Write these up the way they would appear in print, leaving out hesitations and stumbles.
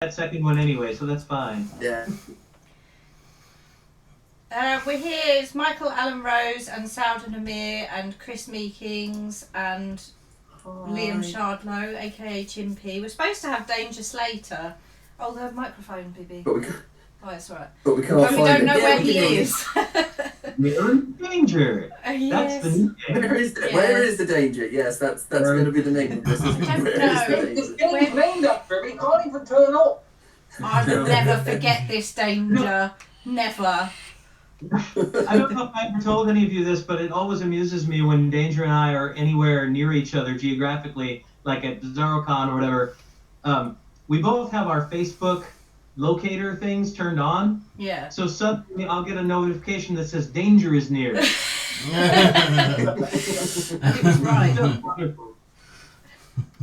that second one anyway, so that's fine. Yeah. We're here. It's Michael Allen Rose and Sauda Namir and Chris Meekings and Leigham Shardlow, aka Chimpy. We're supposed to have Danger Slater. Oh, the microphone, Bibby. But we Oh, that's right. but we can't But we find don't it. know Yeah, where we he can- is. We're in danger. Yes. That's the new game. Where is the danger? Yes, that's going to be the name of this. Isn't I it? don't Where know. is the danger? Game's named after him, he can't even turn up. I will never forget this danger. Never. I don't know if I ever told any of you this, but it always amuses me when Danger and I are anywhere near each other geographically, like at BizarroCon or whatever. We both have our Facebook locator things turned on. Yeah. So suddenly I'll get a notification that says danger is near. It was right. Just wonderful.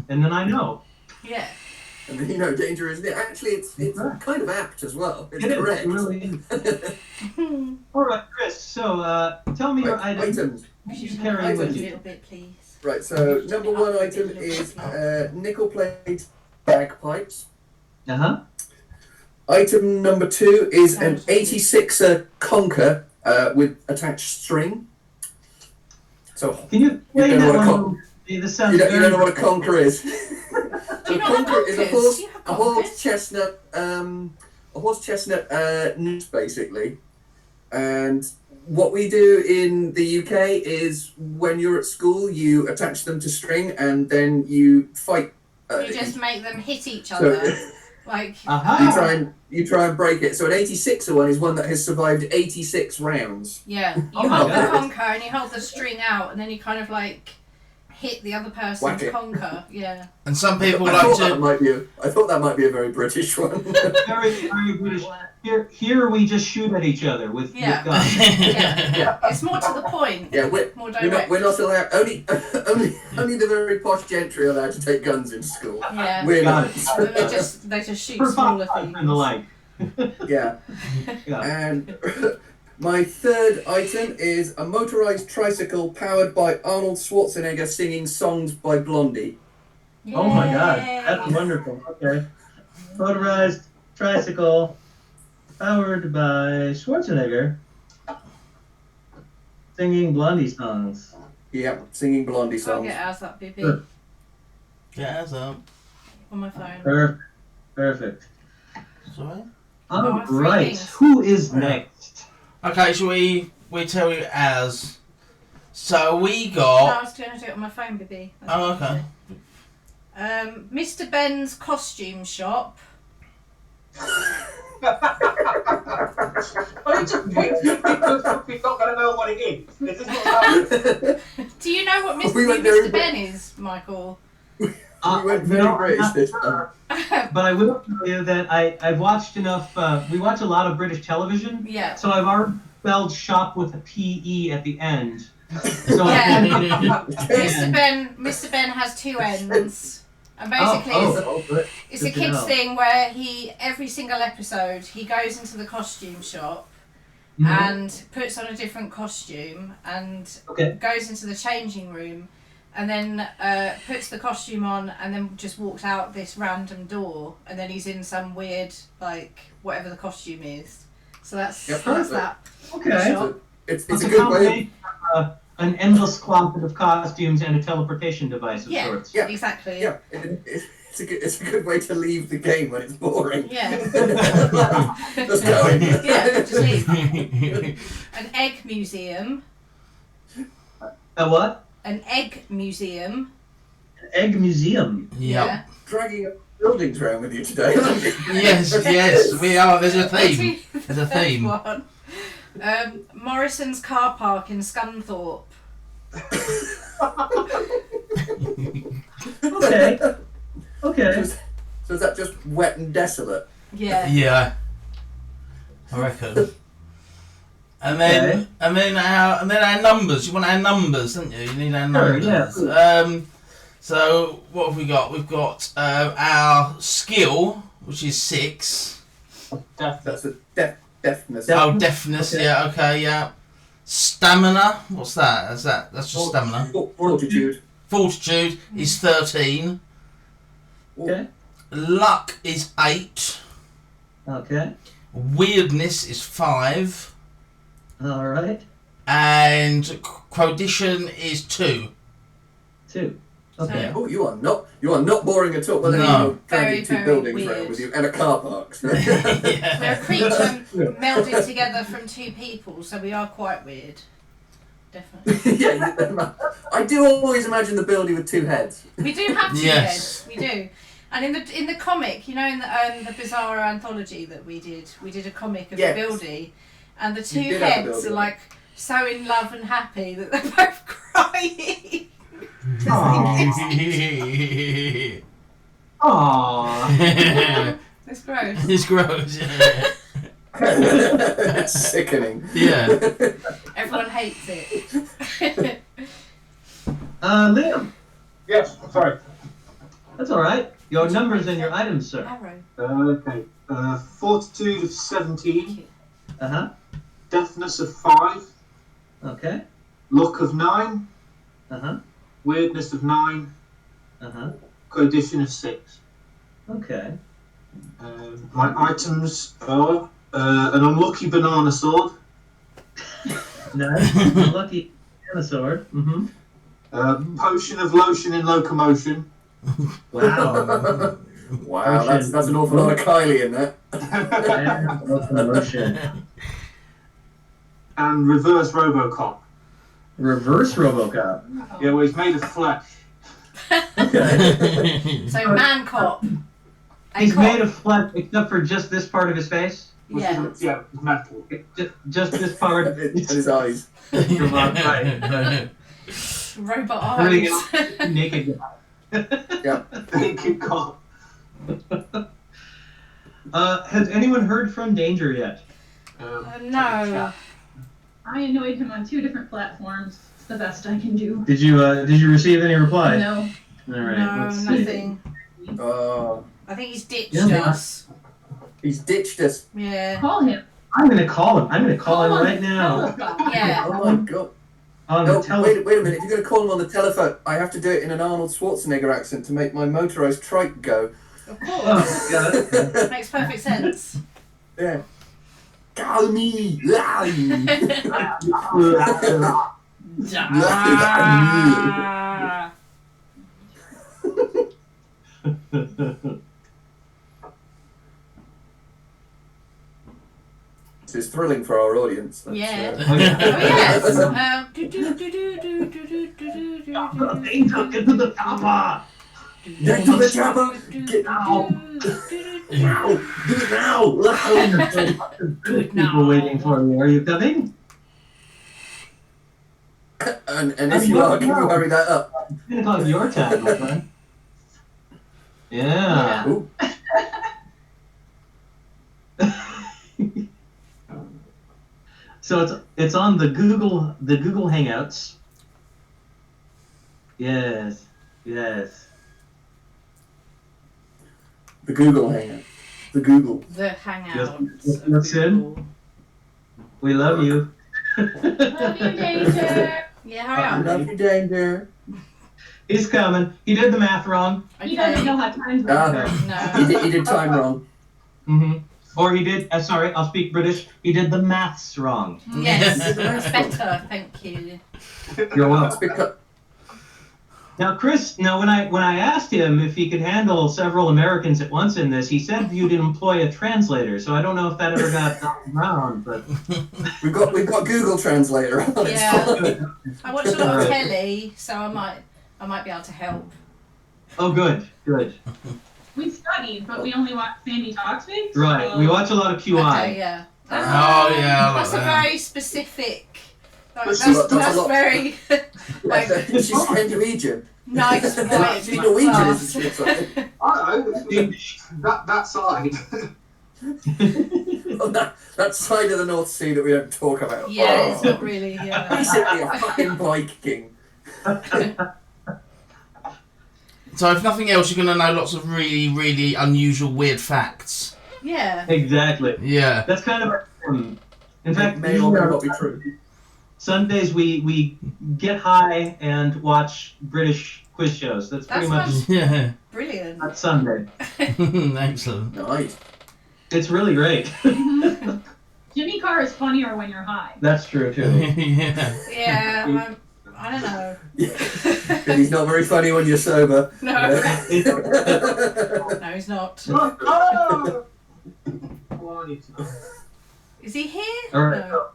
And then I know. Yeah. And then, you know, danger is there. Actually, it's Right. kind of apt as well. It's It is, correct. it really is. All right, Chris. So tell me your Items. items you carry A with you. little bit, please. Right, so number one item is nickel-plated bagpipes. Uh-huh. Item number two is an 86er conker with attached string. So Can you explain don't know that what a one? This sounds you don't very know what a conker is. Do you A know what conker is a conkers? You have a horse conkers? chestnut, noose basically. And what we do in the UK is when you're at school, you attach them to string and then you fight. You just make them hit each so other. Like, Uh-huh. you try and break it. So an 86er one is one that has survived 86 rounds. yeah. You Oh my hold the God. conker and you hold the string out and then you kind of like hit the other person's Whack it. conker. Yeah. And some people I like thought that to. might be a very British one. Very, very British. Here we just shoot at each other with guns. Yeah. It's more to the point. Yeah, More we're direct. not allowed. Only the very posh gentry are allowed to take guns in school. Yeah. We're Got not. They just shoot For smaller fun things. and the like. Yeah. Yeah. And my third item is a motorized tricycle powered by Arnold Schwarzenegger singing songs by Blondie. Oh my God, Yay. that's wonderful. Okay. Motorized tricycle powered by Schwarzenegger singing Blondie songs. Yeah, singing Blondie I'll songs. get ours up, Bibi, Sure. Yeah, so. on my phone. Perfect. Sorry? All Oh, three right. things. Who is next? Okay, shall we tell you ours? So we I got. was going to do it on my phone, Bibi. Oh, okay. Mr. Ben's costume shop. I just picked it because we're not going to know what it is. This is what's happening. Do you know what We Mr. went very Mr. Ben is, Michael? We went very No, I'm British not this sure. time. But I will tell you that I've watched enough. We watch a lot of British television, Yeah. so I've already spelled shop with a P-E at the end. So Yeah. Mr. Ben has two ends. And basically good. it's Good a to kid's know. thing where every single episode, he goes into the costume shop Mhm. and puts on a different costume and Okay. goes into the changing room and then puts the costume on and then just walks out this random door and then he's in some weird, like, whatever the costume is. So that's Yep. that. Okay. shop. It's It's a a good way. combination of an endless closet of costumes and a teleportation device of Yeah, sorts. Yeah. exactly. Yeah, it's a good way to leave the game when it's boring. Yeah. Just go in. Yeah, just leave. An egg museum. A what? An egg museum. An egg museum. Yeah. Dragging buildings around with you today, aren't you? Yes, we are. There's a theme. There's There's a theme. One. Morrison's car park in Scunthorpe. Okay. Okay. So is that just wet and desolate? Yeah. Yeah. I reckon. And then, Okay. our numbers. You want our numbers, don't you? You need our Sure, numbers. yeah. So what have we got? We've got our skill, which is 6. That's a deafness. Yeah. Oh, deafness. Okay. Yeah. Okay. Yeah. Stamina. What's that? That's just stamina. Fortitude. Fortitude is 13. Okay. Luck is 8. Okay. Weirdness is 5. All right. And Quodition is 2. 2. Okay. Oh, you are not boring at all. Well, then No. you're dragging Very, 2 buildings very around weird. with you and a car park. We're a Yeah. creature melded together from 2 people, so we are quite weird. Definitely. Yeah, I do always imagine the building with 2 heads. We do have 2 Yes. heads. We do. And in the comic, you know, in the Bizarro anthology that we did a comic of Yes. the buildie, and the 2 You did have the heads are buildie. like so in love and happy that they're both crying. Aww. It's gross. It's gross. Yeah. It's sickening. Yeah. Everyone hates it. Liam. Yes, sorry. That's all right. Your numbers and your items, sir. Arrow. Okay. Fortitude of 17. Uh-huh. Deafness of 5. Okay. Luck of 9. Uh-huh. Weirdness of 9. Uh-huh. Quodition of 6. Okay. My items are an unlucky banana sword, Nice. Lucky dinosaur. Mm-hmm. potion of lotion in locomotion, Wow. Wow, that's an awful lot of Kylie in that. And locomotion. and reverse Robocop. Reverse RoboCop. Yeah, well, he's made of flesh. Okay. So man cop. He's made of flesh except for just this part of his face. Yeah. Yeah, it's metal. Just this part. And his eyes. Right. Robot Everything eyes. else, naked guy. Yeah. Naked cop. Has anyone heard from Danger yet? No. I annoyed him on 2 different platforms. It's the best I can do. Did you receive any reply? No. All right. No, let's see. nothing. Oh, I think he's ditched Yeah. us. he's ditched us. Yeah. Call him. I'm gonna call him. I'm gonna call him on right the now. telephone. Yeah. Oh my god. On No, the telephone. wait a minute. If you're going to call him on the telephone, I have to do it in an Arnold Schwarzenegger accent to make my motorised trike go. Of course. Oh, yeah. Makes perfect sense. Yeah. Call me. Ah. This is thrilling for our audience. That's, Yeah. Oh, yeah. Oh yes. Do do do do do do do do do. Danger, get to the chopper! Get to the chopper! Get out. now! Do it now! Good people waiting for me. Are you coming? And if you are, can you hurry that up? It's 10 o'clock your time, my friend. Yeah. Ooh. So it's on the Google Hangouts. Yes. The Google Hangout. The Google. The hangouts. That's it. We love you. Love you, Danger. Yeah, hurry up. Love you, Danger. He's coming. He did the math wrong. He doesn't know how times work. Ah, No. he did time wrong. Mm-hmm. Or he did. Sorry, I'll speak British. He did the maths wrong. Yes. Better. Thank you. You're welcome. That's because, Now, Chris. Now, when I asked him if he could handle several Americans at once in this, he said you'd employ a translator. So I don't know if that ever got around, but we've got Google Translator on it. Yeah. I watch a lot of telly, so I might be able to help. oh, good. We studied, but we only watched Sandy Talks Week. Right. We watch a lot of QI. Okay, yeah. Oh yeah, I like That's a that. very specific. That's That's a lot. very like She's sent to Egypt. nice white She's Norwegian, class. isn't she? or something? I don't know. That side. On that side of the North Sea that we don't talk about. Yeah, it's Oh. not really. Yeah. Basically a fucking Viking. So if nothing else, you're gonna know lots of really, really unusual, weird facts. Yeah. Exactly. Yeah. That's kind of. In fact, May or may not be true. Sundays we get high and watch British quiz shows. That's pretty That's much Yeah. brilliant. that's Sunday. Excellent. Nice. It's really great. Jimmy Carr is funnier when you're high. That's true too. Yeah. Yeah, I don't know. Because he's not very funny when you're sober. No, Yeah. no, he's not. Oh! Well, I need to know. Is he here? All right. No.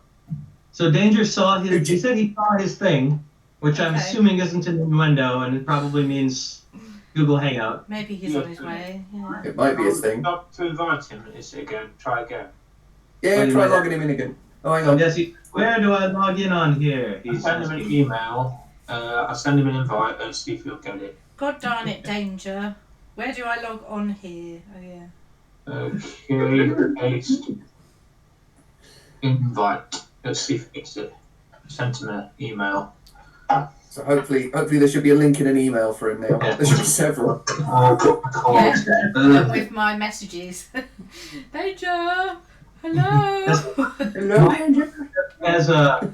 So Danger saw his. He said he saw his thing, which I'm Okay. assuming isn't an innuendo, and it probably means Google Hangout. Maybe he's on his way. Yeah. It might be his thing. Not to invite him, is it again? Try again. Yeah, you try might- logging him in again. Oh, hang So on. yes, where do I log in on here? I He's send him an asking. email. I send him an invite and see if he'll get it. God darn it, Danger. Where do I log on here? Oh yeah. Okay, paste. Invite. Let's see if he gets it. Sent him an email. So hopefully there should be a link in an email for him now. Yeah. There should be several. Yeah. And with my messages. Danger. Hello. Hello. as a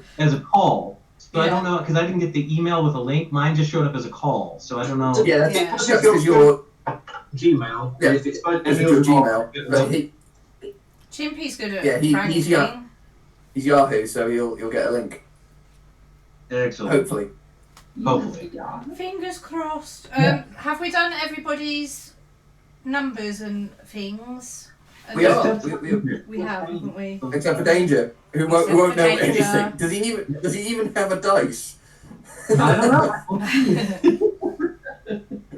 call. So I Yeah. don't know because I didn't get the email with a link. Mine just showed up as a call. So I don't know. Yeah, that's Yeah. just because you're Gmail. Yeah, If it's this is your Gmail. But Chimpy's good at Yeah, he's pranking. young. he's Yahoo, so he'll get a link. Excellent. Hopefully. Hopefully. Fingers crossed. Yeah. Have we done everybody's numbers and things? We are. We have, haven't we? Except for Danger, who won't Except for know Danger. anything. Does he even have a dice? I don't know.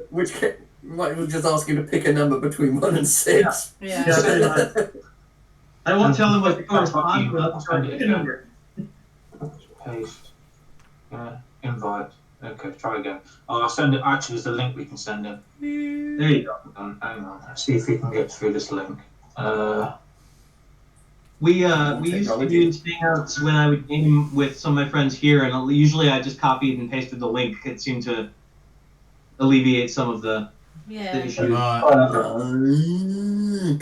Which we might as well just ask him to pick a number between 1 and 6. Yeah. Yeah, pretty much. I won't tell him what the corresponding Email. with. I'll pick a number. Paste. Invite. Okay, try again. Oh, I'll send it. Actually, there's a link we can send him. There you go. Hang on. Let's see if he can get through this link. We used to do hangouts when I would game with some of my friends here, and usually I just copied and pasted the link. It seemed to alleviate some of the Yeah. issues. Right.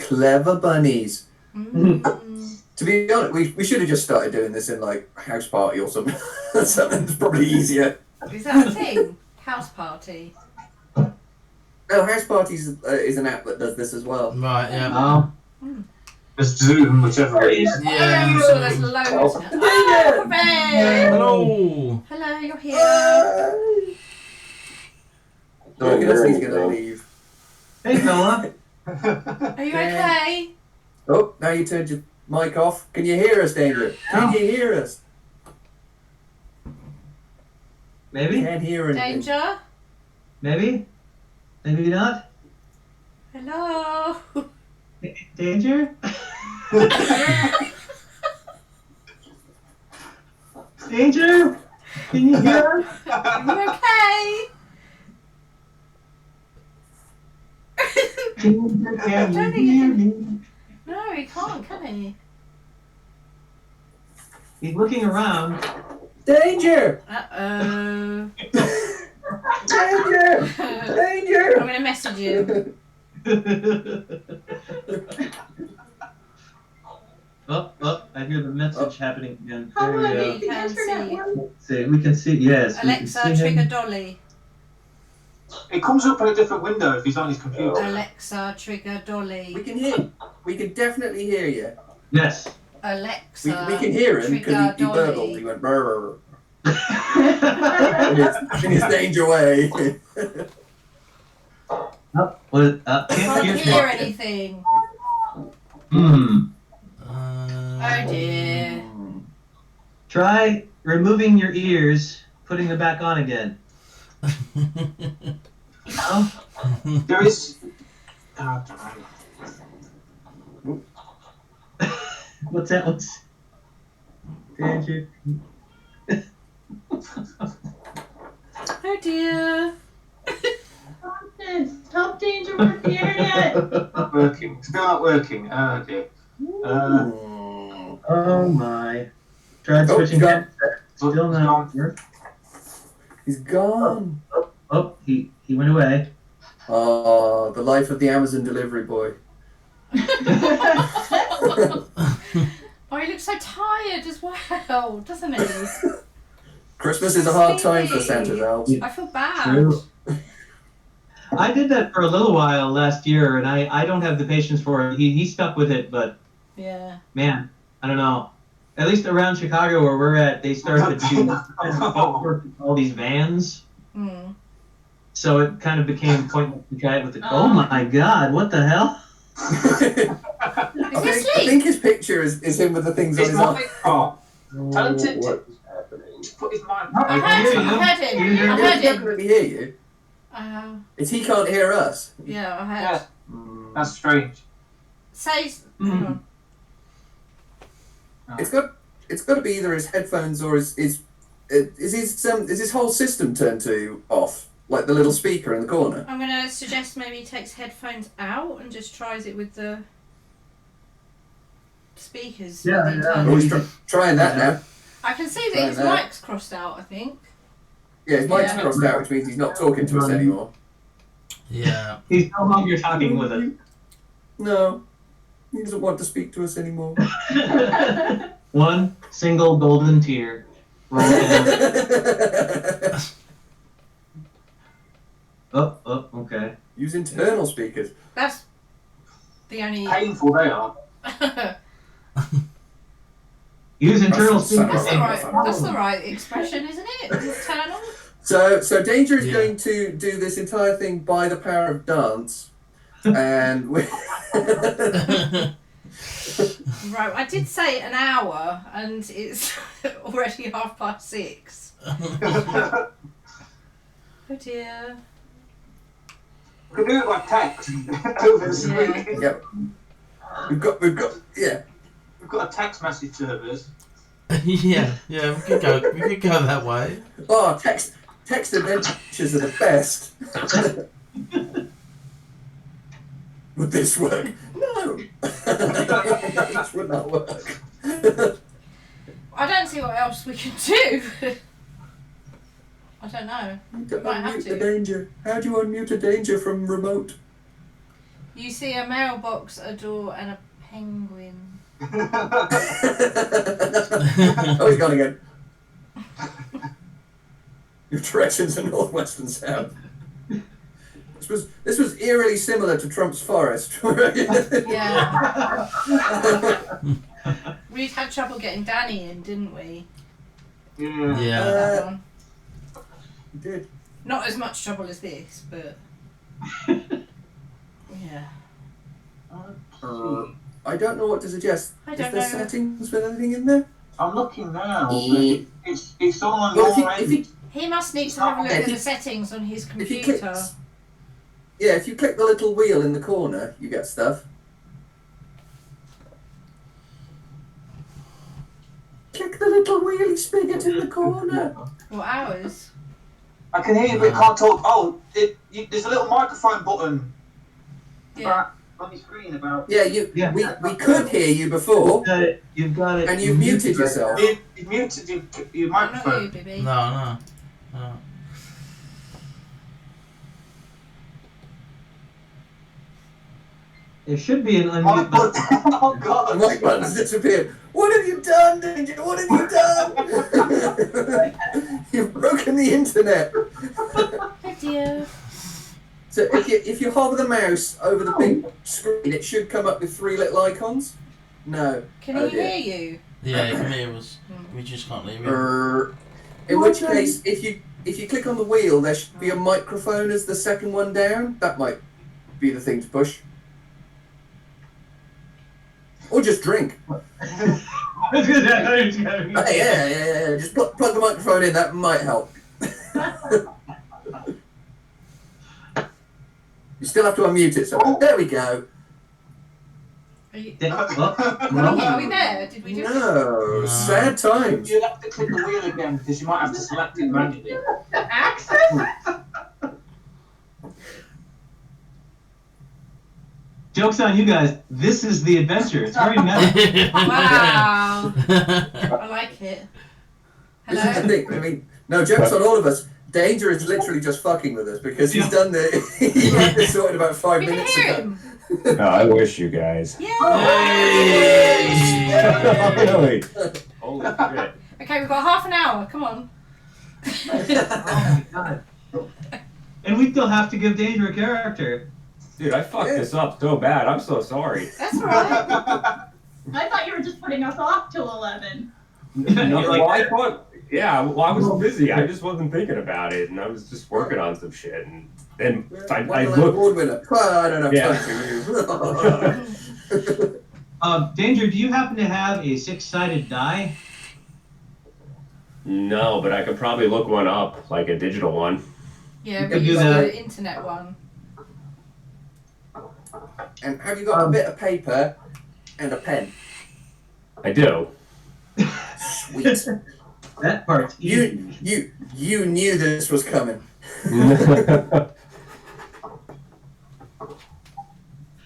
Clever bunnies. Mm. To be honest, we should have just started doing this in like a house party or something. Something's probably easier. Is that a thing? House party. No, house parties is an app that does this as well. Right, yeah. Oh, There's Zoom, whichever it is. Yeah. Oh, there's loads. Oh. Oh, hooray! Hello. Hello, you're here. No, I guess he's gonna leave. hey fella. Are you okay? Oh, now you turned your mic off. Can you hear us, Danger? Can you hear us? Maybe, Can't hear anything. Danger? maybe not. Hello? Danger. Danger. Can you hear us? Are you okay? Can you hear me? No, he can't, can he? He's looking around. Danger! Uh-oh. Danger! I'm Danger! going to message you. Oh, I hear the message happening again. How There do we I go. make the Can internet see. work? See, we can see. Yes. we can Alexa, see him. trigger Dolly. It comes up in a different window if he's on his computer. Alexa, trigger We Dolly. can hear. We can definitely hear you. Yes. Alexa, We can hear him because he burbled. Dolly. He went brr. In his Danger way. Can't Can't hear anything. Hmm. Oh dear. Try removing your ears, putting them back on again. Oh, There is. I don't know. what's that? What's Danger? Oh dear. Stop Danger with the internet. Not working. Still not working. Oh dear. Oh my. Tried Oh, switching he's headsets. Still not. He's gone. Oh, he went away. Oh, the life of the Amazon delivery boy. Oh, he looks so tired as well, doesn't he? Christmas is a hard time for Santa's elves. I feel bad. True. I did that for a little while last year, and I don't have the patience for it. He stuck with it, but Yeah. man, I don't know. At least around Chicago where we're at, they started to do all these vans. Hmm. So it kind of became pointless to try it with the. Oh my God! What the hell? Is I think his picture is him with the things on It's his arm. my car. Tell him to What is happening? put his mic. I heard him. I heard him. I He heard him. definitely hear you. It's he can't hear us. Yeah, I heard. Yeah, that's strange. Say. Hang on. It's got to be either his headphones or is his whole system turned to off, like the little speaker in the corner. I'm going to suggest maybe he takes headphones out and just tries it with the speakers. Yeah, the yeah. internal- Oh, he's trying that now. I can see that Try his that. mic's crossed out, I think. Yeah, his mic's Yeah. crossed out, which means he's not talking to us anymore. Yeah. He's no longer talking with us. No, he doesn't want to speak to us anymore. One single golden tear. Roll down. Oh, okay. Use internal speakers. That's the only. Painful they are. Use internal That's speakers. That's the right expression, isn't it? Internal. So Danger is Yeah. going to do this entire thing by the power of dance, and we Right, I did say an hour, and it's already 6:30. Oh dear. We can do it by text over the screen. Yep. We've got yeah. We've got a text message service. yeah, we could go that way. Oh, text adventures are the best. Would this work? No. This would not work. I don't see what else we can do. I don't know. To Might have unmute to. the danger. How do you unmute a danger from remote? You see a mailbox, a door, and a penguin. Oh, he's gone again. Your directions are northwest and south. This was eerily similar to Trump's forest. Yeah. We had trouble getting Danny in, didn't we? Yeah. Yeah. That one. You did. Not as much trouble as this, but yeah. I don't know what to suggest. I Is don't there know. settings with anything in there? I'm looking now. Yeah. It's all on Well, your if end. He must need to have a look Yeah, at if you- the settings on his If you click, computer. yeah, if you click the little wheel in the corner, you get stuff. Click the little wheelie spigot in the corner. What hours? I can hear you, but can't talk. Oh, there's a little microphone button Yeah. on your screen about. Yeah, Yeah. we could hear you before, You've got it. and you've muted yourself. You muted your Not you, microphone. baby. No. There should be an unmute button. Oh The God! mic button's disappeared. What have you done, Danger? What have you done? You've broken the internet. Oh dear. So if you hover the mouse over the big screen, it should come up with 3 little icons. No. Can Oh, he dear. hear you? Yeah, you can hear us. We just can't hear you. In which case, if you click on the wheel, there should be a microphone as the second one down. That might be the thing to push. Or just drink. Yeah. Just plug the microphone in. That might help. You still have to unmute it. So there we go. Are, you, No. are we there? Did we do it? No, sad times. You'll have to click the wheel again because you might have to select it manually. Joke's on you guys. This is the adventure. It's very meta. Wow. I like it. This is the Hello? thing. I mean, no jokes on all of us. Danger is literally just fucking with us because he's done the. He had this sorted about 5 We can minutes hear ago. him. No, I wish you guys. Yay! Really? Holy shit. Okay, we've got half an hour. Come on. Oh my God. And we still have to give Danger a character. Dude, I fucked this up so bad. I'm so sorry. That's all right. I thought you were just putting us off till 11. No, like well, I that? thought, yeah, well, I was busy. I just wasn't thinking about it, and I was just working on some shit. And then I Wonderland looked. Award winner. Well, I don't have Yeah. time for you. Danger, do you happen to have a 6-sided die? No, but I could probably look one up, like a digital one. Yeah, You we could do use that. the internet one. And have you got a bit of paper and a pen? I do. Sweet. That part's easy. You knew this was coming.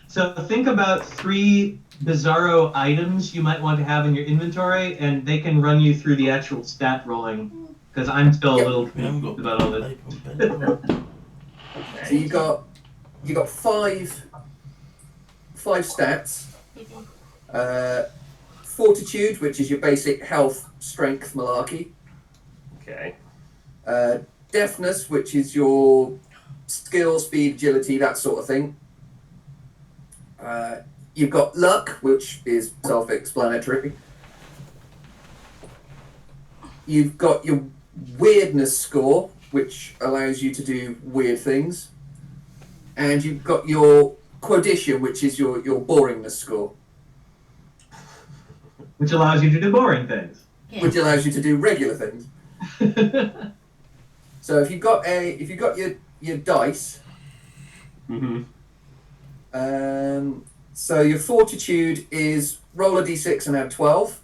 So think about 3 Bizarro items you might want to have in your inventory, and they can run you through the actual stat rolling. Because I'm still a little We haven't got confused about all this. paper and pen. So you got five stats. Fortitude, which is your basic health, strength, malarkey. Okay. Deafness, which is your skill, speed, agility, that sort of thing. You've got luck, which is self-explanatory. You've got your weirdness score, which allows you to do weird things. And you've got your quotition, which is your boringness score, Which allows you to do boring things. Yeah. which allows you to do regular things. So if you've got your dice, Mm-hmm. so your fortitude is roll a d6 and add 12,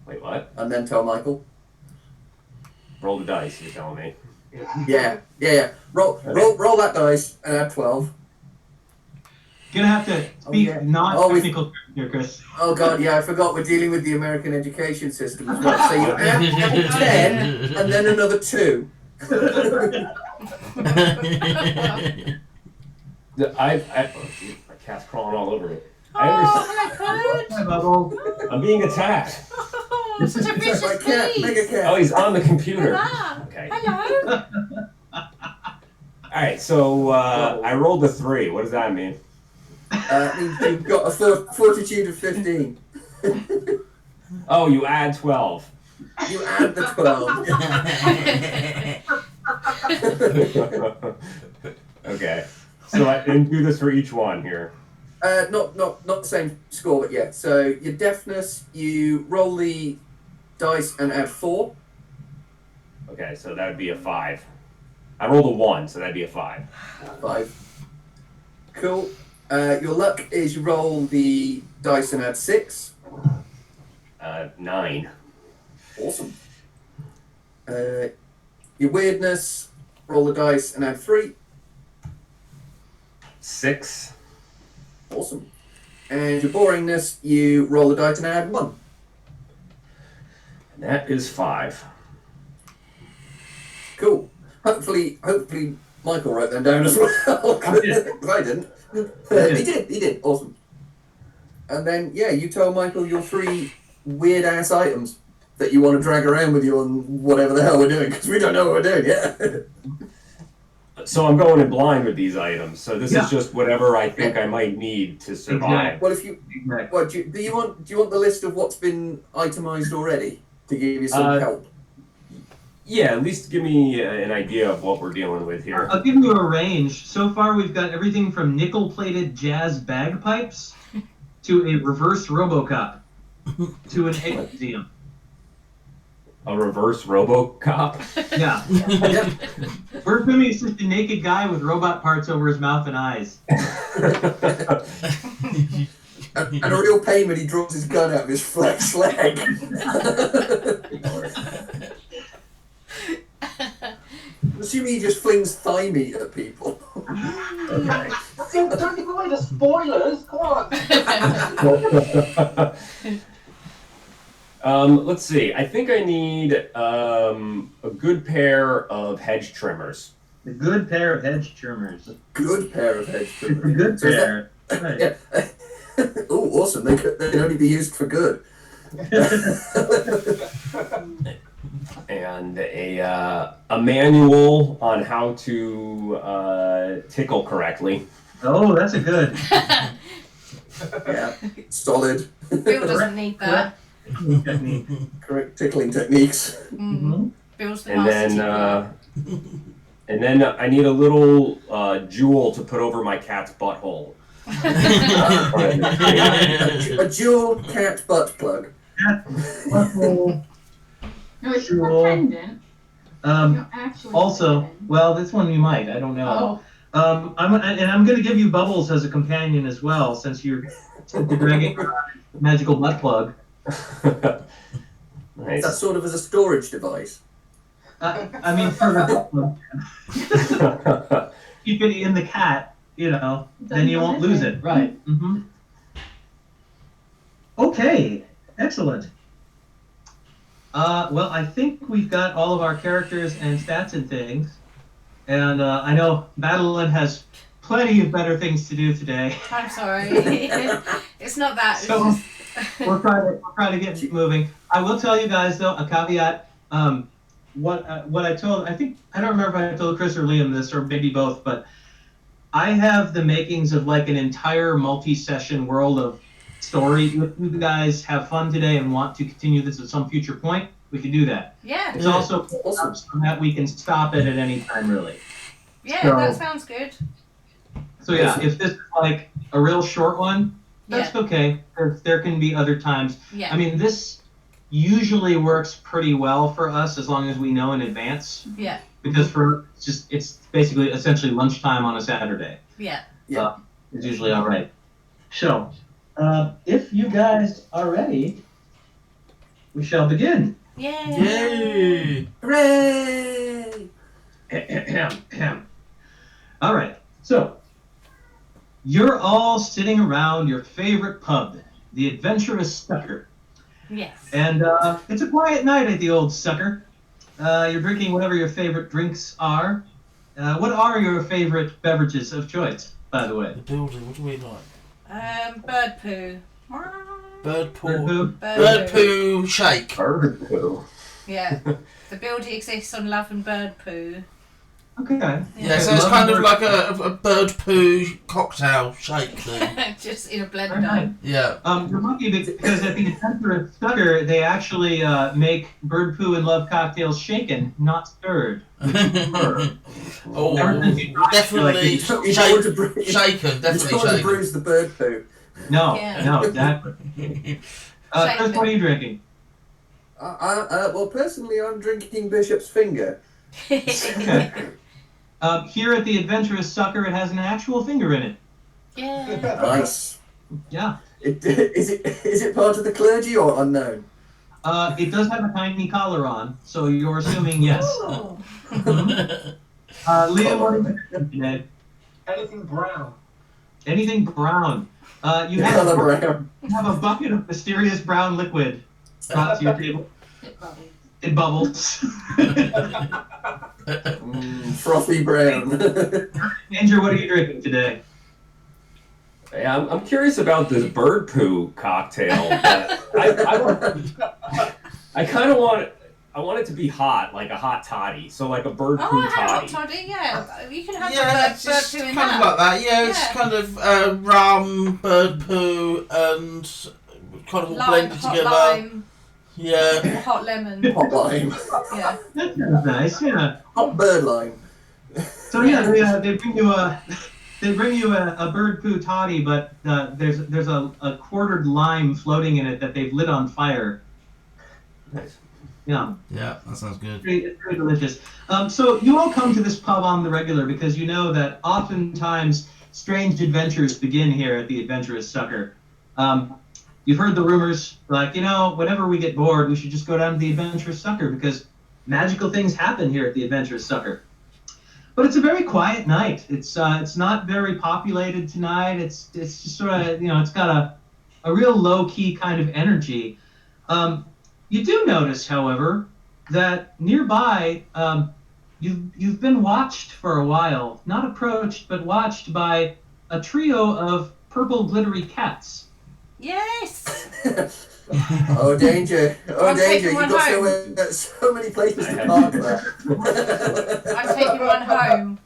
Wait, what? and then tell Michael. Roll the dice, you're telling me. Yeah. Roll that dice and add 12. Gonna have to speak yeah. non-technical terms here, Chris. Oh god, yeah, I forgot we're dealing with the American education system as well. So you add 10 and then another 2. My cat's crawling all over me. Oh, hello, Hi, Bubble. I'm being attacked. Oh, such a vicious My cat, beast. mega cat. Oh, he's on the Look computer. at that. Okay. Hello. Alright, so I rolled a 3. What does that mean? Means you've got a fortitude of 15. Oh, you add 12. You add the 12. Okay. So I didn't do this for each one here. Not the same score, but yeah. So your deafness, you roll the dice and add 4. Okay, so that would be a 5. I rolled a 1, so that'd be a 5. 5. Cool. Your luck is you roll the dice and add 6. 9. Awesome. Your weirdness, roll the dice and add 3. 6. Awesome. And your boringness, you roll the dice and add 1. And that is 5. Cool. Hopefully Michael wrote them down as well. I did. I didn't. He did. Awesome. And then, yeah, you tell Michael your 3 weird-ass items that you want to drag around with you on whatever the hell we're doing, because we don't know what we're doing yet. So I'm going in blind with these items. So this Yeah. is just whatever I think I might need to survive. Well, if you... Exactly. What, do you want the list of what's been itemized already to give you some help? Yeah, at least give me an idea of what we're dealing with here. I'll give you a range. So far, we've got everything from nickel-plated jazz bagpipes to a reverse RoboCop to an egg museum. A reverse RoboCop? Yeah. Yep. We're assuming it's just a naked guy with robot parts over his mouth and eyes. And a real pain when he draws his gun out of his flexed leg. Assuming he just flings thigh meat at people. Okay. Don't give away the spoilers. Come on. Let's see. I think I need a good pair of hedge trimmers. A good pair of hedge trimmers. Good pair of hedge It's a trimmers. good So is pair. Right. Yeah. Oh, awesome. They can only be used for good. and a manual on how to tickle correctly. Oh, that's a good. Yeah, solid. Bill doesn't need that. technique. Correct tickling techniques. Mm-hmm. Bill's the And master tickler. and then I need a little jewel to put over my cat's butthole. A dual cat butt plug. No, it's Sure. a pendant. You don't actually Also, pendant. well, this one you might. I don't know. Oh, I'm going to give you Bubbles as a companion as well, since you're dragging around a magical butt plug. Is that sort of as a storage device? I mean, for the butt plug, keep it in the cat, then you won't lose it. Right. Mm-hmm. Okay. Excellent. Well, I think we've got all of our characters and stats and things. And I know Madeleine has plenty of better things to do today. I'm sorry. It's not that. It's So- just... We're trying to get moving. I will tell you guys though, a caveat. What I told, I don't remember if I told Chris or Leigham this, or maybe both, but I have the makings of like an entire multi-session world of story. If you guys have fun today and want to continue this at some future point, we can do that. Yeah. It's also Awesome. so that we can stop it at any time, really. Yeah, So- that sounds good. So yeah, if this is like a real short one, that's okay. There can be other times. Yeah. I mean, this usually works pretty well for us as long as we know in advance, Yeah. because it's basically essentially lunchtime on a Saturday. Yeah. It's usually all right. So, if you guys are ready, we shall begin. Yay. Yay! Hooray! All right. So, you're all sitting around your favorite pub, the Adventurous Sucker. Yes. And it's a quiet night at the old Sucker. You're drinking whatever your favorite drinks are. What are your favorite beverages of choice, by the way? The building, what do we like? Bird poo. Bird poo. Bird poo? Bird poo shake. Bird poo. Yeah. The building exists on love and bird poo. Okay. Yeah, so it's kind of like a bird poo cocktail shake thing. Just in a Very blender. nice. Yeah. You're lucky because at the Adventurous Sucker, they actually make bird poo and love cocktails shaken, not stirred. Oh, Everything- definitely You don't want to bru- shaken, You don't definitely want to shaken. bruise the bird poo. No, Yeah. no, exactly. Chris, what are you drinking? Well, personally, I'm drinking Bishop's Finger. Okay. Here at the Adventurous Sucker, it has an actual finger in it. Yeah. Nice. Yeah. Is it part of the clergy or unknown? It does have a tiny collar on, so you're assuming yes. Oh. Liam, what are you drinking today? Anything brown. Anything brown. You Colour brown. have a bucket of mysterious brown liquid brought to your table. It bubbles. Frothy brown. Andrew, what are you drinking today? Yeah, I'm curious about this bird poo cocktail. I kind of want it. I want it to be hot, like a hot toddy. So like a bird Oh, poo I have hot toddy. toddy, yeah. You can have Yeah, the it's bird just poo in kind that. of like that. Yeah, it's Yeah. kind of rum, bird poo, and kind of all Lime, blended hot together. lime, Yeah. or hot lemon. Hot lime. Yeah. That sounds nice. Yeah. Hot bird lime. So yeah, they bring you a bird poo toddy, but there's a quartered lime floating in it that they've lit on fire. Nice. Yeah. Yeah, that sounds good. It's very delicious. So you all come to this pub on the regular because you know that oftentimes strange adventures begin here at the Adventurous Sucker. You've heard the rumors, like, whenever we get bored, we should just go down to the Adventurous Sucker because magical things happen here at the Adventurous Sucker. But it's a very quiet night. It's not very populated tonight. It's just sort of, it's got a real low-key kind of energy. You do notice, however, that nearby you've been watched for a while, not approached, but watched by a trio of purple glittery cats. Yes. Oh, danger. Oh, I'm danger. taking You've one got home. so many places to park there. I'm taking one home.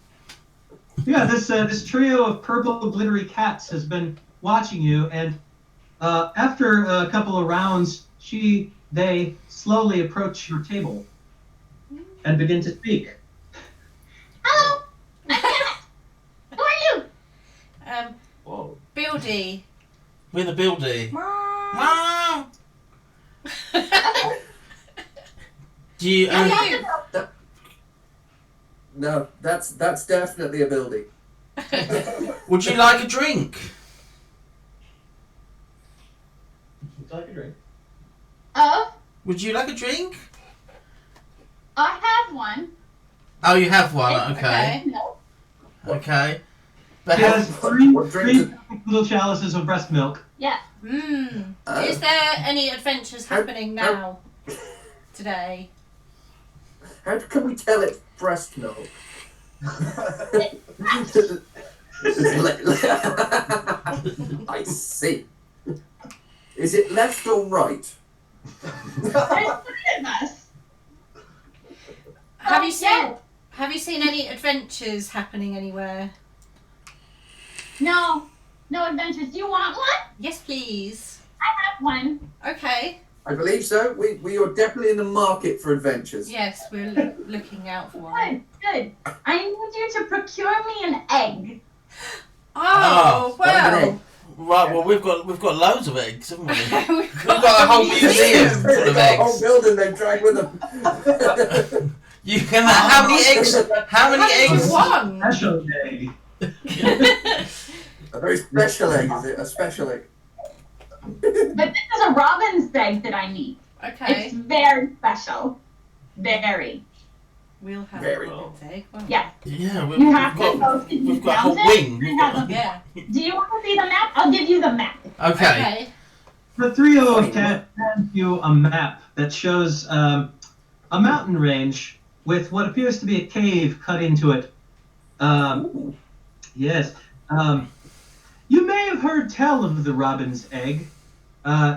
Yeah, this trio of purple glittery cats has been watching you, and after a couple of rounds, they slowly approach your table and begin to speak. Hello! I'm Cat! Who are you? Whoa. Buildy. We're the buildy. Mom. Do you? Who are you? No, that's definitely a building. Would you like a drink? Would you like a drink? Would you like a drink? I have one. Oh, you have one. Okay. No. Okay. But He has three drink little chalices of breast milk. Yeah. Is there any adventures happening now? Today? How can we tell it's breast milk? I see. Is it left or right? There's 3 of us. Have you Yeah. seen any adventures happening anywhere? No. No adventures. Do you want one? Yes, please. I have one. Okay. I believe so. We are definitely in the market for adventures. Yes, we're looking out for one. Good. I need you to procure me an egg. Oh, well. right. Well, we've got loads of eggs, haven't we? We've got a whole museum. Full of They've got a whole eggs. building they've dragged with them. You can. How many eggs? How many eggs? One. Special day. A very special egg, is it? A special egg. But this is a robin's egg that I need. Okay. It's very special. Very. We'll have Very a well. egg. won't Yeah. Yeah, You have to go to we've this got a whole mountain. wing. I have we? a- Yeah. Do you want to see the map? I'll give you the map. Okay. The trio of cats hand you a map that shows a mountain range with what appears to be a cave cut into it. Yes. You may have heard tell of the robin's egg.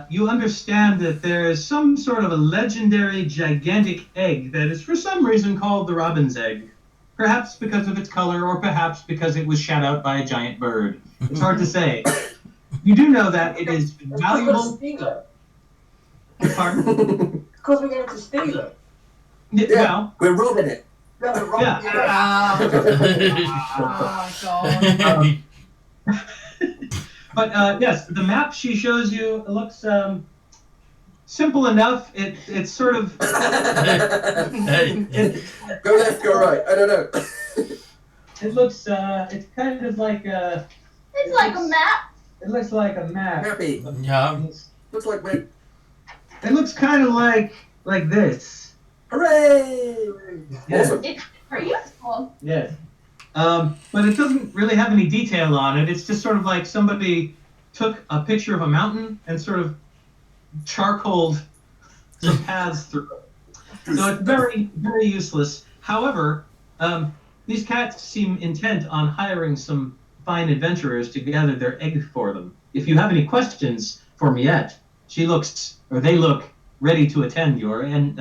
You understand that there is some sort of a legendary gigantic egg that is for some reason called the robin's egg. Perhaps because of its color, or perhaps because it was shot out by a giant bird. It's hard to say. You do know that it is Because valuable. we're steal it. Pardon? Because we're going to steal it. Yeah, Yeah, well, we're robbing it. Yeah, we're wrong. Yeah. Oh my god. But yes, the map she shows you looks simple enough. It's sort of Go left, go right. I don't know. it looks it's kind of like It's like a map. it looks like a map. Happy. Yeah. Looks like we're. It looks kind of like this. Hooray! Yeah. Awesome. It's super useful. Yes. But it doesn't really have any detail on it. It's just sort of like somebody took a picture of a mountain and sort of charcoaled some paths through it. So it's very, very useless. However, these cats seem intent on hiring some fine adventurers to gather their egg for them. If you have any questions for Miette, they look ready to attend your and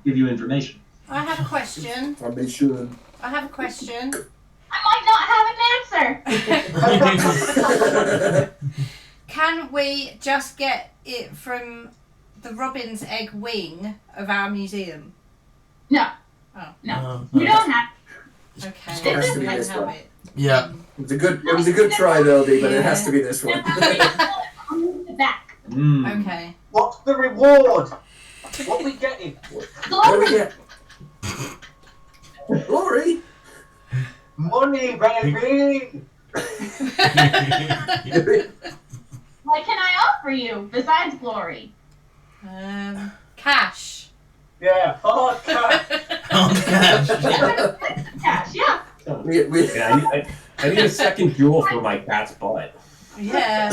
give you information. I have a question. I'll be sure. I have a question. I might not have an answer. Can we just get it from the robin's egg wing of our museum? No. Oh. No. You don't have. Okay. It has to be I this have one. it. Yeah. It was a good try, Veldy, but it has to be this one. I'll move it back. Okay. What's the reward? What we getting? What do we get? Glory! Money, baby! What can I offer you besides glory? Cash. Yeah, hard cash. Cash, yeah. Yeah, I need a second jewel for my cat's butt. Yeah.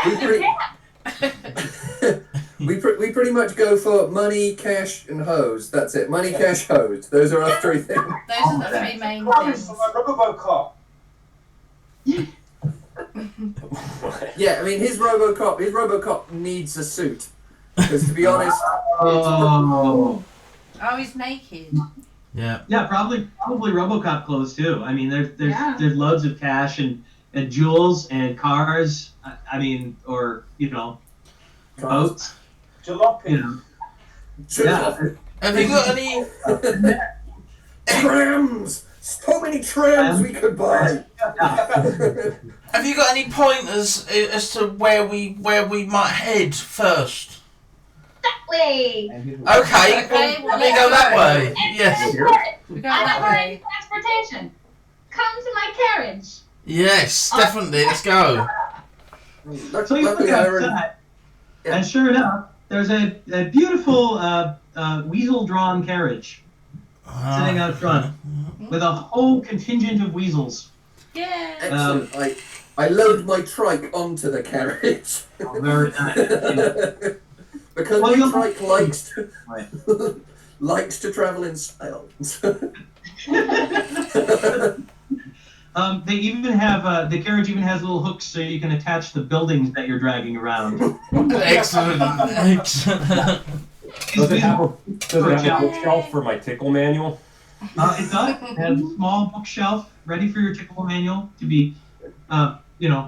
Exactly. We pretty much go for money, cash, and hose. That's it. Money, cash, hose. Those are our 3 things. Those are the 3 main Promise things. for my rubber car. What? Yeah, I mean, his RoboCop needs a suit. Because to be honest, Oh. Oh, he's naked. Yeah. Yeah, probably RoboCop clothes too. I mean, there's Yeah. there's loads of cash and jewels and cars. I mean, or boats. Jalopy. You know, yeah. Have you got any? trams! So many trams we could buy! Have you got any pointers as to where we might head first? That way. Okay, Okay, well, we go that way. Yes. We're We're going that way. transportation. Come to my carriage. Yes, definitely. Let's go. So you look outside, and sure enough, there's a beautiful weasel-drawn carriage sitting out front with a whole contingent of weasels. Yeah. Excellent. I load my trike onto the carriage. Oh, very nice. Because Well, my you'll- trike likes to, Right. likes to travel in style. They even have the carriage even has little hooks so you can attach the buildings that you're dragging around. Excellent. Excellent. Does it have a bookshelf for my tickle manual? It does. It has a small bookshelf ready for your tickle manual to be,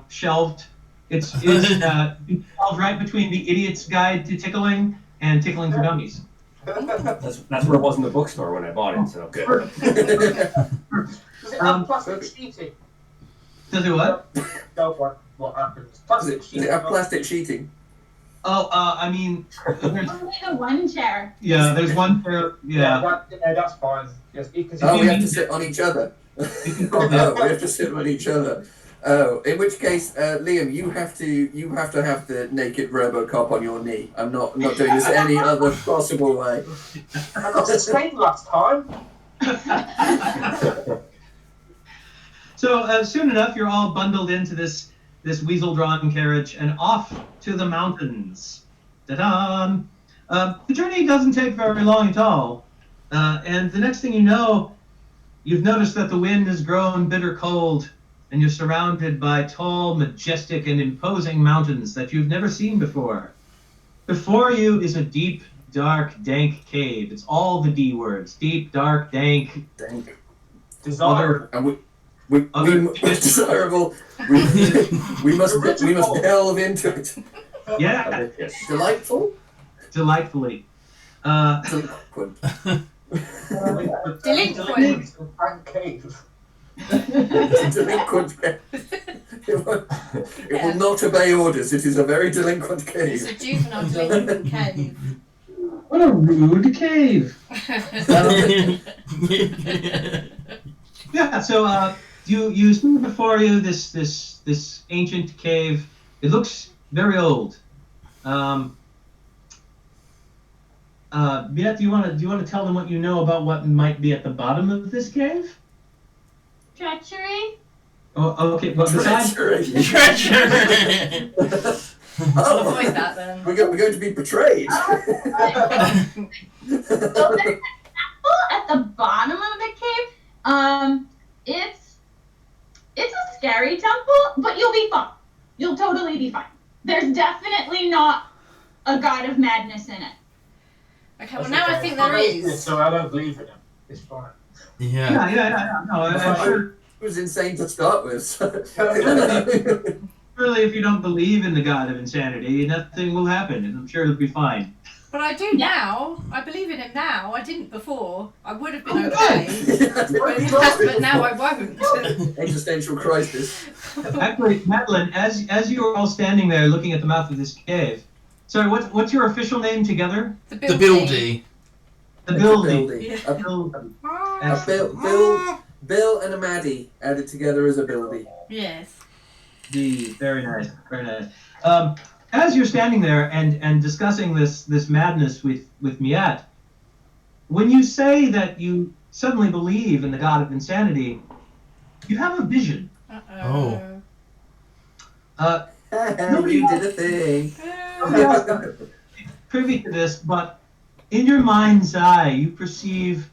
shelved. It's shelved right between the Idiot's Guide to Tickling and Tickling for Dummies. That's where it was in the bookstore when I bought it. So good. Does it have plastic sheeting? Does it what? Go for it. What happens? Does Plastic it sheeting. have plastic sheeting? Oh, I mean, there's, Only the one chair. there's one pair. Yeah. That's fine. Yes, because Oh, you we have mean- to sit on each other. You can call that. Oh, we have to sit on each other. Oh, in which case, Liam, you have to have the naked RoboCop on your knee. I'm not doing this any other possible way. I got sustained last time. So soon enough, you're all bundled into this weasel-drawn carriage and off to the mountains. Ta-da! The journey doesn't take very long at all, and the next thing you know, you've noticed that the wind has grown bitter cold, and you're surrounded by tall, majestic, and imposing mountains that you've never seen before. Before you is a deep, dark, dank cave. It's all the D words: deep, dark, dank. Thank. Desire. And we desirable. We must delve into it. Yeah, Yes. Delightful. delightfully. Delinquent. Delinquent. And cave. Delinquent. It will not obey orders. It is a very delinquent It's cave. a juvenile delinquent cave. What a rude cave. Yeah, so you see before you this ancient cave. It looks very old. Beth, do you want to tell them what you know about what might be at the bottom of this cave? Treachery. Oh, okay. But besides, Treachery. Treasure. I'll Oh, avoid that then. we're going to be betrayed. So there's an apple at the bottom of the cave. It's a scary temple, but you'll be fine. You'll totally be fine. There's definitely not a god of madness in it. Okay, well now I think there is. So I don't believe in him. It's fine. Yeah. yeah. No, I'm sure. It was insane to start with. Surely, if you don't believe in the god of insanity, nothing will happen, and I'm sure it'll be fine. But I do now. I believe in him now. I didn't before. I would have been Oh, okay. But now I won't. Existential crisis. Actually, Madeleine, as you are all standing there looking at the mouth of this cave, sorry, what's your official name together? The buildie. The building. A buildie. Ah, A Bill and a Maddie added together as a buildie. yes. Very nice, very nice. As you're standing there and discussing this madness with Miat, when you say that you suddenly believe in the god of insanity, you have a vision. Uh-oh. You did a thing. Privy to this, but in your mind's eye, you perceive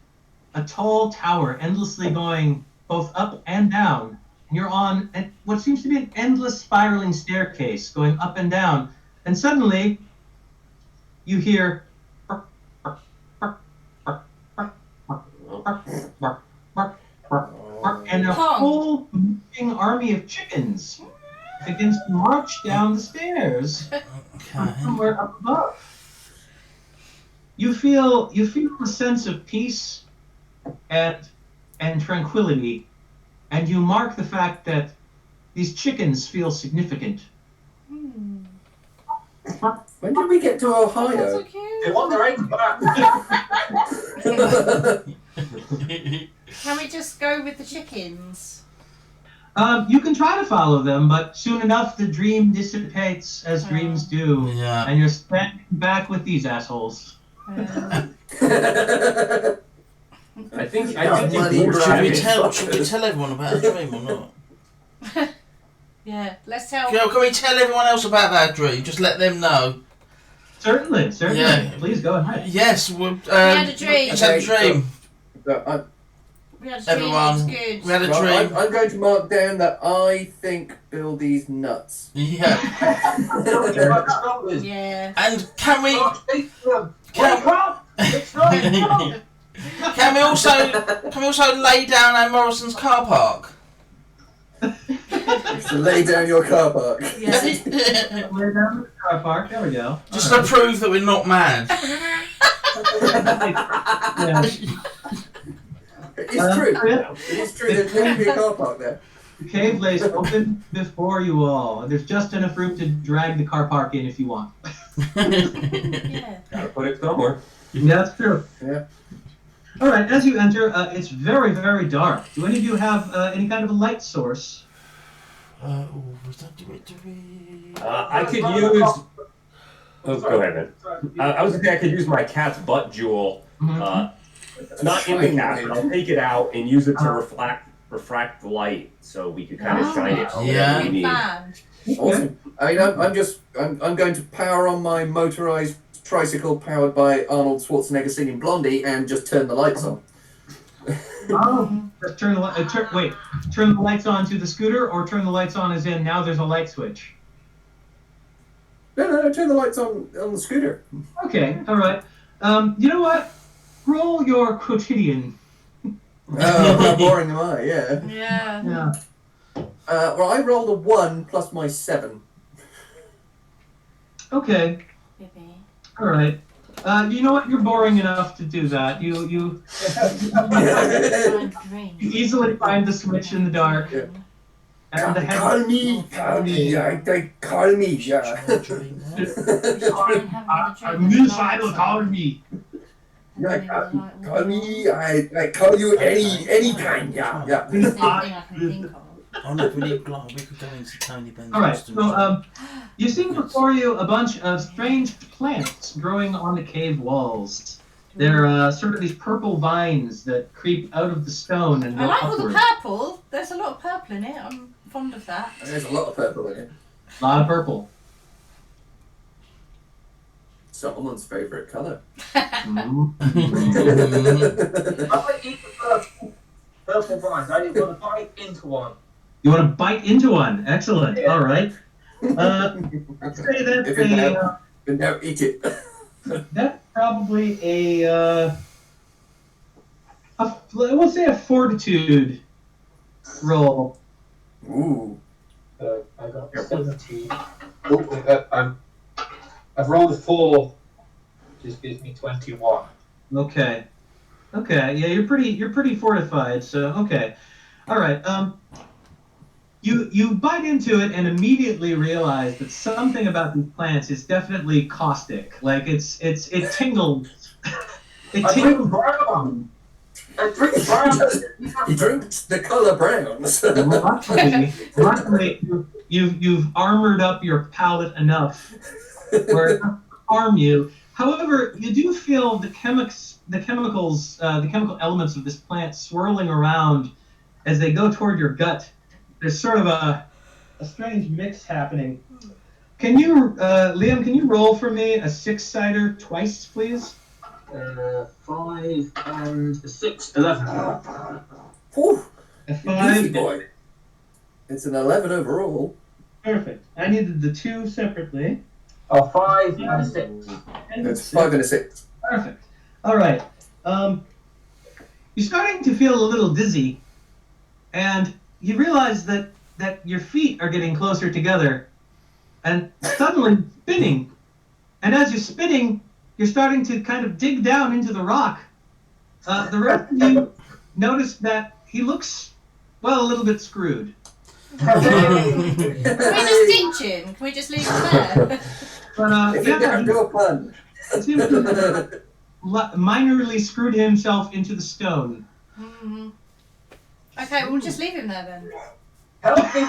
a tall tower endlessly going both up and down, You're on what seems to be an endless spiraling staircase going up and down, and suddenly you hear and a whole moving army of chickens begins to march down the stairs from somewhere up above. You feel a sense of peace and tranquility, and you mark the fact that these chickens feel significant. When did we get to That's Ohio? so cute. They want their eggs back. Can we just go with the chickens? You can try to follow them, but soon enough the dream dissipates, as dreams do, Yeah. and you're standing back with these assholes. I think Bloody you Should we dragon. tell everyone about the dream or not? Yeah, let's tell. Can we tell everyone else about that dream? Just let them know. Certainly. Yeah. Please go ahead. Yes, had a dream. It's a dream. I'm, We had a dream. Everyone, It was good. we had a right, dream. I'm going to mark down that I think Bildy's nuts. Yeah. Yeah. And can we Wake up! It's not enough! can we also lay down at Morrison's car park? To lay down your car park. Yeah. Lay down in the car park. There we go. Just to prove that we're not mad. Yeah. It's true. It is true. There's going to be a car park there. The cave lays open before you all. There's just enough room to drag the car park in if you want. Yeah. Gotta put it somewhere. Yeah, that's true. Yeah. All right, as you enter, it's very, very dark. Do any of you have any kind of a light source? Do we? I could use. Oh, go ahead, man. I was gonna say I could use my cat's butt jewel. Not in the cat, but I'll take it out and use it to refract the light, so we could kind of shine it. Yeah. We need. Awesome. I mean, I'm going to power on my motorized tricycle powered by Arnold Schwarzenegger singing Blondie and just turn the lights on. Oh, just turn the turn the lights on to the scooter, or turn the lights on as in now there's a light switch. No, turn the lights on the scooter. Okay, all right. You know what? Roll your quotidian. Oh, how boring am I? Yeah. Yeah. Yeah. Well, I rolled a 1 plus my 7. Okay. Maybe. All right. You know what? You're boring enough to do that. You easily find the switch in the dark. Yeah. And the head. Call me. Call me. Yeah. Call me. Yeah, call me. I call you anytime. Yeah. Oh look, we could go into Tony Ben's. All right. So you see before you a bunch of strange plants growing on the cave walls. They're sort of these purple vines that creep out of the stone and go I like all upward. the purple. There's a lot of purple in it. I'm fond of that. There's a lot of purple in it. A lot of purple. Solomon's favourite colour. Mm. I eat the purple vines. I want to bite into one. You want to bite into one? Excellent. All right. Let's say that's If in doubt, now eat it. that's probably we'll say a fortitude roll. Ooh. I got 17. I've rolled a 4. Just gives me 21. Okay. Yeah, you're pretty fortified. So okay. All right. You bite into it and immediately realize that something about these plants is definitely caustic. Like it tingles. It I drink tingles. brown. I drink brown. He drinks the colour brown. Luckily, you've armored up your palate enough where it doesn't harm you. However, you do feel the chemical elements of this plant swirling around as they go toward your gut. There's sort of a strange mix happening. Can you, Leigham? Can you roll for me a 6-sider twice, please? 5 and 6, 11. Whew. A Easy 5 boy. It's an 11 overall. Perfect. I needed the 2 separately. Oh, 5 and 6. And It's 5 and a 6. Perfect. All right. You're starting to feel a little dizzy, and you realize that your feet are getting closer together, and suddenly spinning. And as you're spinning, you're starting to kind of dig down into the rock. The rest of you notice that he looks, well, a little bit screwed. Can we just ditch him? Can we just leave him there? If it didn't do a pun. It seems to have minorly screwed himself into the stone. Mm-hmm. Okay, we'll just leave him there then. Help me.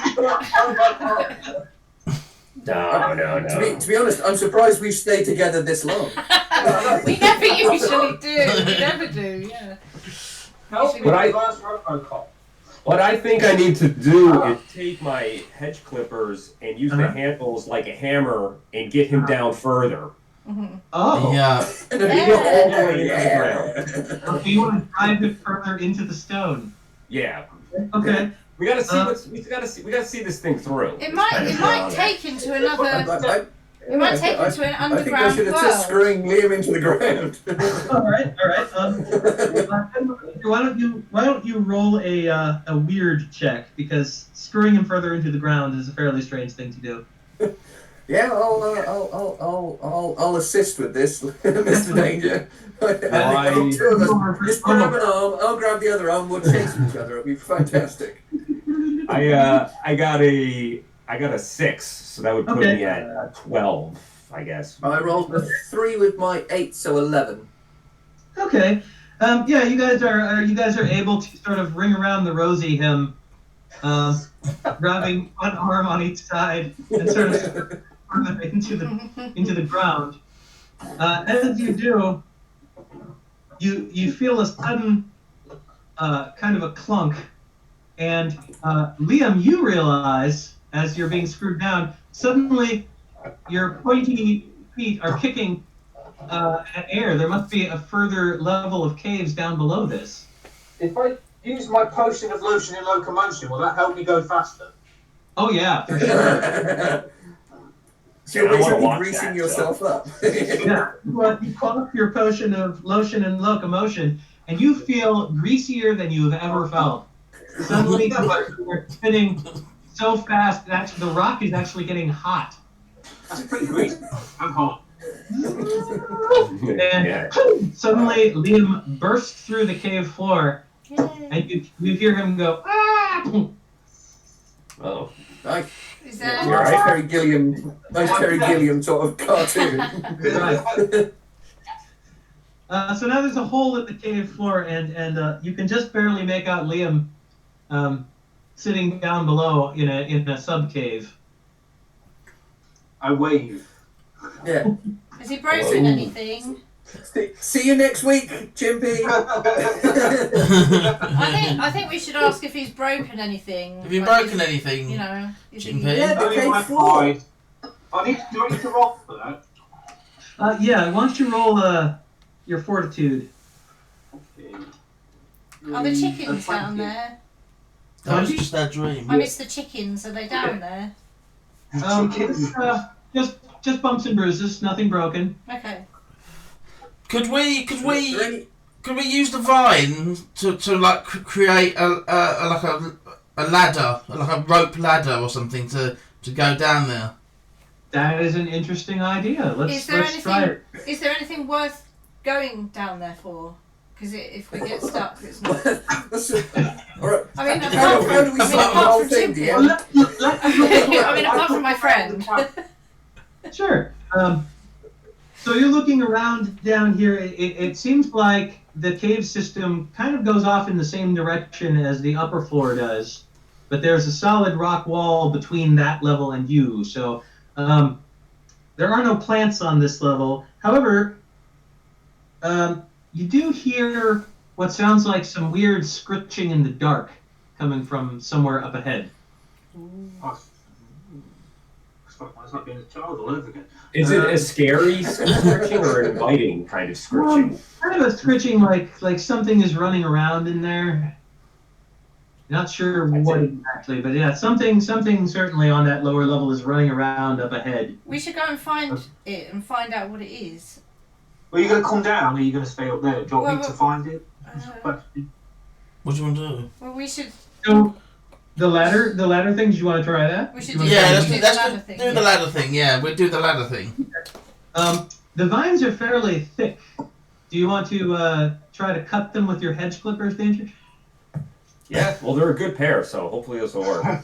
No. To be honest, I'm surprised we've stayed together this long. We never usually do. We never do, yeah. Help me. What I- Reverse Robocop. What I think I need to do is take my hedge clippers and use the Uh-huh. handles like a hammer and get him down further. Mm-hmm. Oh. Yeah. All the way into the ground. Okay, you want to drive it further into the stone. Yeah. Okay. We gotta see we gotta see this thing through. It might take him to another. It might take him to an I think I underground should have just world. screwing Leigham into the ground. All right. Why don't you roll a weird check, because screwing him further into the ground is a fairly strange thing to do. Yeah, I'll assist with this, Mr. Danger. Two of us. Just grab an arm. I'll grab the other arm. We'll chase each other. It'll be fantastic. I got a 6, so that would put Okay. me at 12, I guess. I rolled a 3 with my 8, so 11. Okay. Yeah, you guys are able to sort of ring around the rosy him, grabbing one arm on each side and sort of further into the ground. As you do, you feel a sudden kind of a clunk, and Leigham, you realize as you're being screwed down, suddenly your pointy feet are kicking at air. There must be a further level of caves down below this. If I use my potion of lotion and locomotion, will that help me go faster? Oh yeah, for sure. So you're I wanna basically watch greasing that, yourself up. Yeah. Well, you quaff your potion of lotion and locomotion, and you feel greasier than you've ever felt. Suddenly, you're spinning so fast that the rock is actually getting hot. That's pretty greasy. I'm hot. And Yeah. suddenly, Leigham bursts through the cave floor, Yay. and you hear him go, ah! Oh. Nice, Is there? You're right. nice Terry Gilliam sort of cartoon. Right. So now there's a hole in the cave floor, and you can just barely make out Leigham sitting down below in a sub cave. I wave. Yeah. Has he broken anything? See you next week, Chimpy. I think we should ask if he's broken anything. Have you Like, broken anything? You know. Is he- Chimpy? Yeah, the Only cave my floor. pride. Do I need to roll for that? Yeah, why don't you roll your fortitude? Okay. Are the chickens 20. down there? That was just our dream. I missed the chickens. Are they down there? It's, just bumps and bruises, nothing broken. Okay. Could we use the vine to like create a ladder, like a rope ladder or something to go down there? That is an interesting idea. Let's try it. Is there anything worth going down there for? Because if we get stuck, it's not. All right. I mean, How do we solve the whole thing, Chimpy. DM? I mean, apart from my friend. Sure. So you're looking around down here. It seems like the cave system kind of goes off in the same direction as the upper floor does, but there's a solid rock wall between that level and you. So there are no plants on this level. However, you do hear what sounds like some weird scritching in the dark coming from somewhere up ahead. Oh, it's like being a child all over again. Is it a scary scritching or an inviting kind of scritching? Kind of a scritching, like something is running around in there. Not sure what exactly, but yeah, something certainly on that lower level is running around up ahead. We should go and find it and find out what it is. Are you going to come down or are you going to stay up there? Do you want me Well, to find it? Well, What do you want to do? we should. So the ladder things, you want to try that? We should You do wanna Yeah, try let's the do ladder thing, the yeah. ladder thing. Yeah, we'll do the ladder thing. The vines are fairly thick. Do you want to try to cut them with your hedge clippers, Danger? Yeah, well, they're a good pair, so hopefully this will work. Why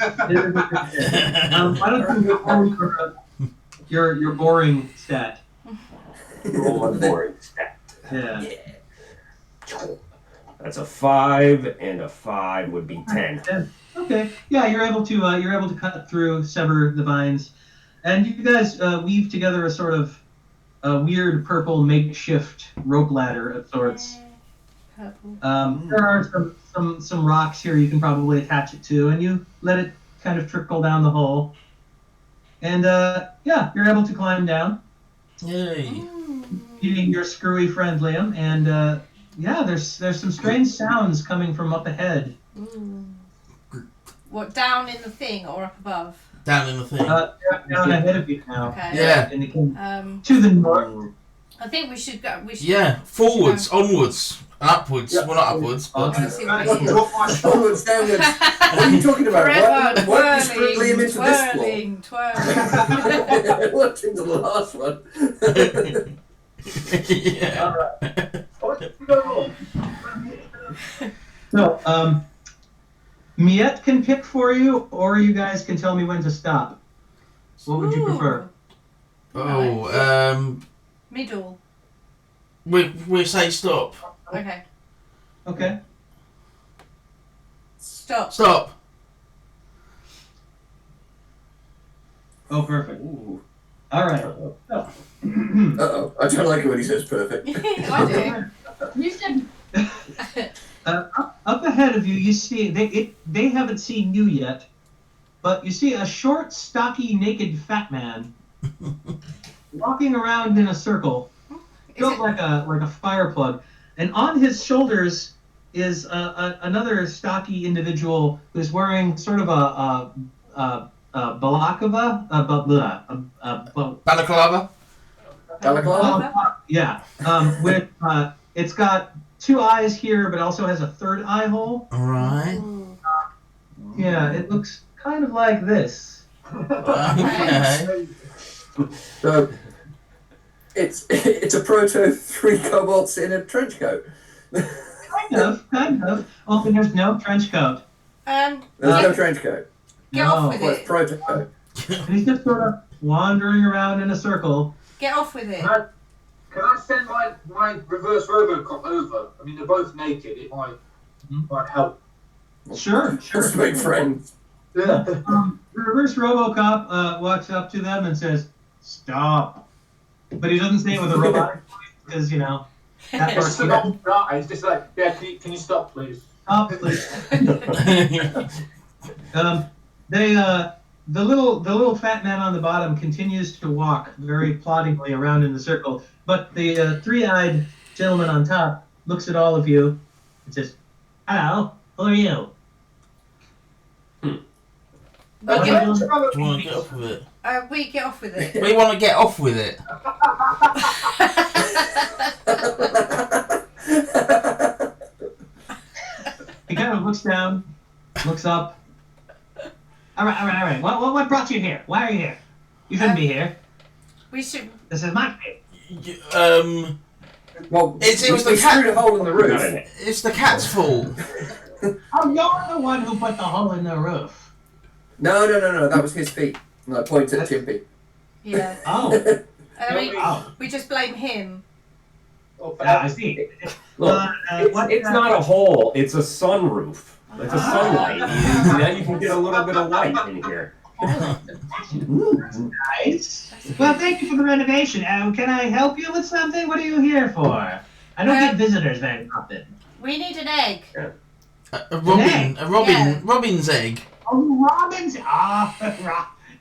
don't you roll your boring stat? Roll my boring stat. Yeah. That's a 5, and a 5 would be 10. Okay. Yeah, you're able to cut through, sever the vines, and you guys weave together a sort of weird purple makeshift rope ladder of sorts. Purple. There are some rocks here you can probably attach it to, and you let it kind of trickle down the hole. And yeah, you're able to climb down, Yay! eating your screwy friend Leigham, and yeah, there's some strange sounds coming from up ahead. Ooh. What, down in the thing or up above? Down in the thing. Down ahead of you now. Okay. Yeah. To the north. I think we should go. Yeah, forwards, onwards, and upwards. Yeah. Well, not upwards, I but want to see what I'll it is. drop my shot. Onwards, downwards. What are you talking about? Forever Why did you screw Liam into this twirling. floor? What into the last one? yeah. So, Miette can pick for you, or you guys can tell me when to stop. What would you prefer? Oh, Middle. we say stop. Okay. Okay. Stop. Stop. Oh, perfect. Ooh. All right. Uh-oh. I don't like it when he says perfect. I do. You said Up ahead of you, you see they haven't seen you yet, but you see a short, stocky, naked fat man walking around in a circle, built like a fire plug, and on his shoulders is another stocky individual who's wearing sort of a balaclava, Balaclava. Balaclava? yeah, with it's got 2 eyes here, but also has a third eye hole. All right. Ooh. Yeah, it looks kind of like this. Okay. So, it's a proto 3 kobolds in a trench coat. Kind of. Only there's no trench coat. There's no trench coat. Get off with Well, it's it. proto coat. And he's just sort of wandering around in a circle. Get off with it. Can I send my reverse Robocop over? I mean, they're both naked. It might help. Sure. Just to make friends. Yeah. The reverse RoboCop walks up to them and says, "Stop," but he doesn't say it with a robotic voice because that It's part's just an old guy. It's just like, yeah, can you stop, please? stop, please. The little fat man on the bottom continues to walk very ploddingly around in the circle, but the 3-eyed gentleman on top looks at all of you and says, "Hello, who are you?" We What get, are you doing? Do you want to get off with it? we get off with it. We want to get off with it. He kind of looks down, looks up. All right. What brought you here? Why are you here? You shouldn't be here. We should. This is my place. Well, It was we the cat. screwed a hole in the Got roof. it. It's the cat's fault. Oh, you're the one who put the hole in the roof. No, that was his feet. And I point at Chimpy. Yeah. Oh, We just blame him. I see. Look, it's not a hole, it's a sunroof. It's a sunlight. Now you can get a little bit of light in here. Nice. Well, thank you for the renovation. Can I help you with something? What are you here for? I don't get visitors very often. We need an egg. Robin's egg. Oh, Robin's.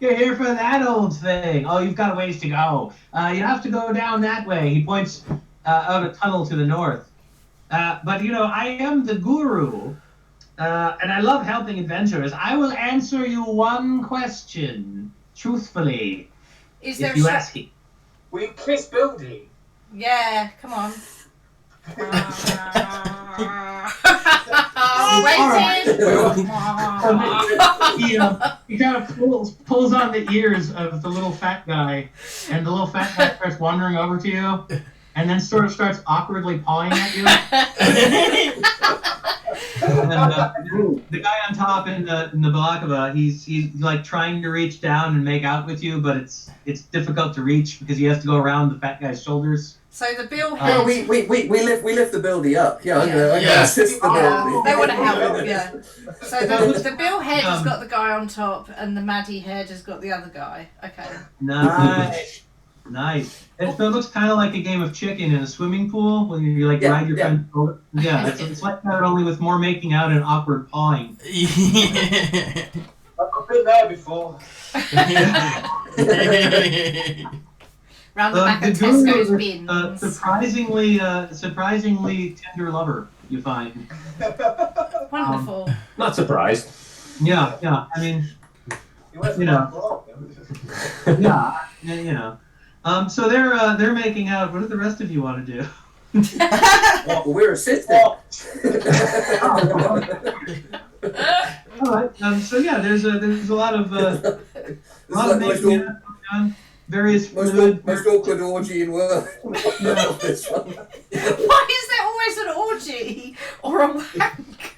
You're here for that old thing. Oh, you've got a ways to go. You have to go down that way. He points out a tunnel to the north. But I am the guru. and I love helping adventurers. I will answer you one question, truthfully, Is there if you a ask it. We kiss building. Yeah, come on. He kind of pulls on the ears of the little fat guy, and the little fat guy starts wandering over to you, and then sort of starts awkwardly pawing at you. And the guy on top in the balaclava, he's like trying to reach down and make out with you, but it's difficult to reach because he has to go around the fat guy's shoulders. So the bill head. No, we lift the buildie up. Yeah, I'm gonna Yeah. assist the buildie. They want to help, yeah. So the bill head has got the guy on top, and the Maddie head has got the other guy. Okay. Nice. Nice. It looks kind of like a game of chicken in a swimming pool when you like ride your friend's shoulder. Yeah, it's like that, only with more making out and awkward pawing. I've been there before. Round the back of Tesco's bins. Surprisingly tender lover, you find. Wonderful. Not surprised. Yeah. I mean, you know. So they're making out. What do the rest of you want to do? Well, we're assisting. All right. So yeah, there's a lot of making out going on. Various most awkward orgy in world. This one. Why is there always an orgy or a wank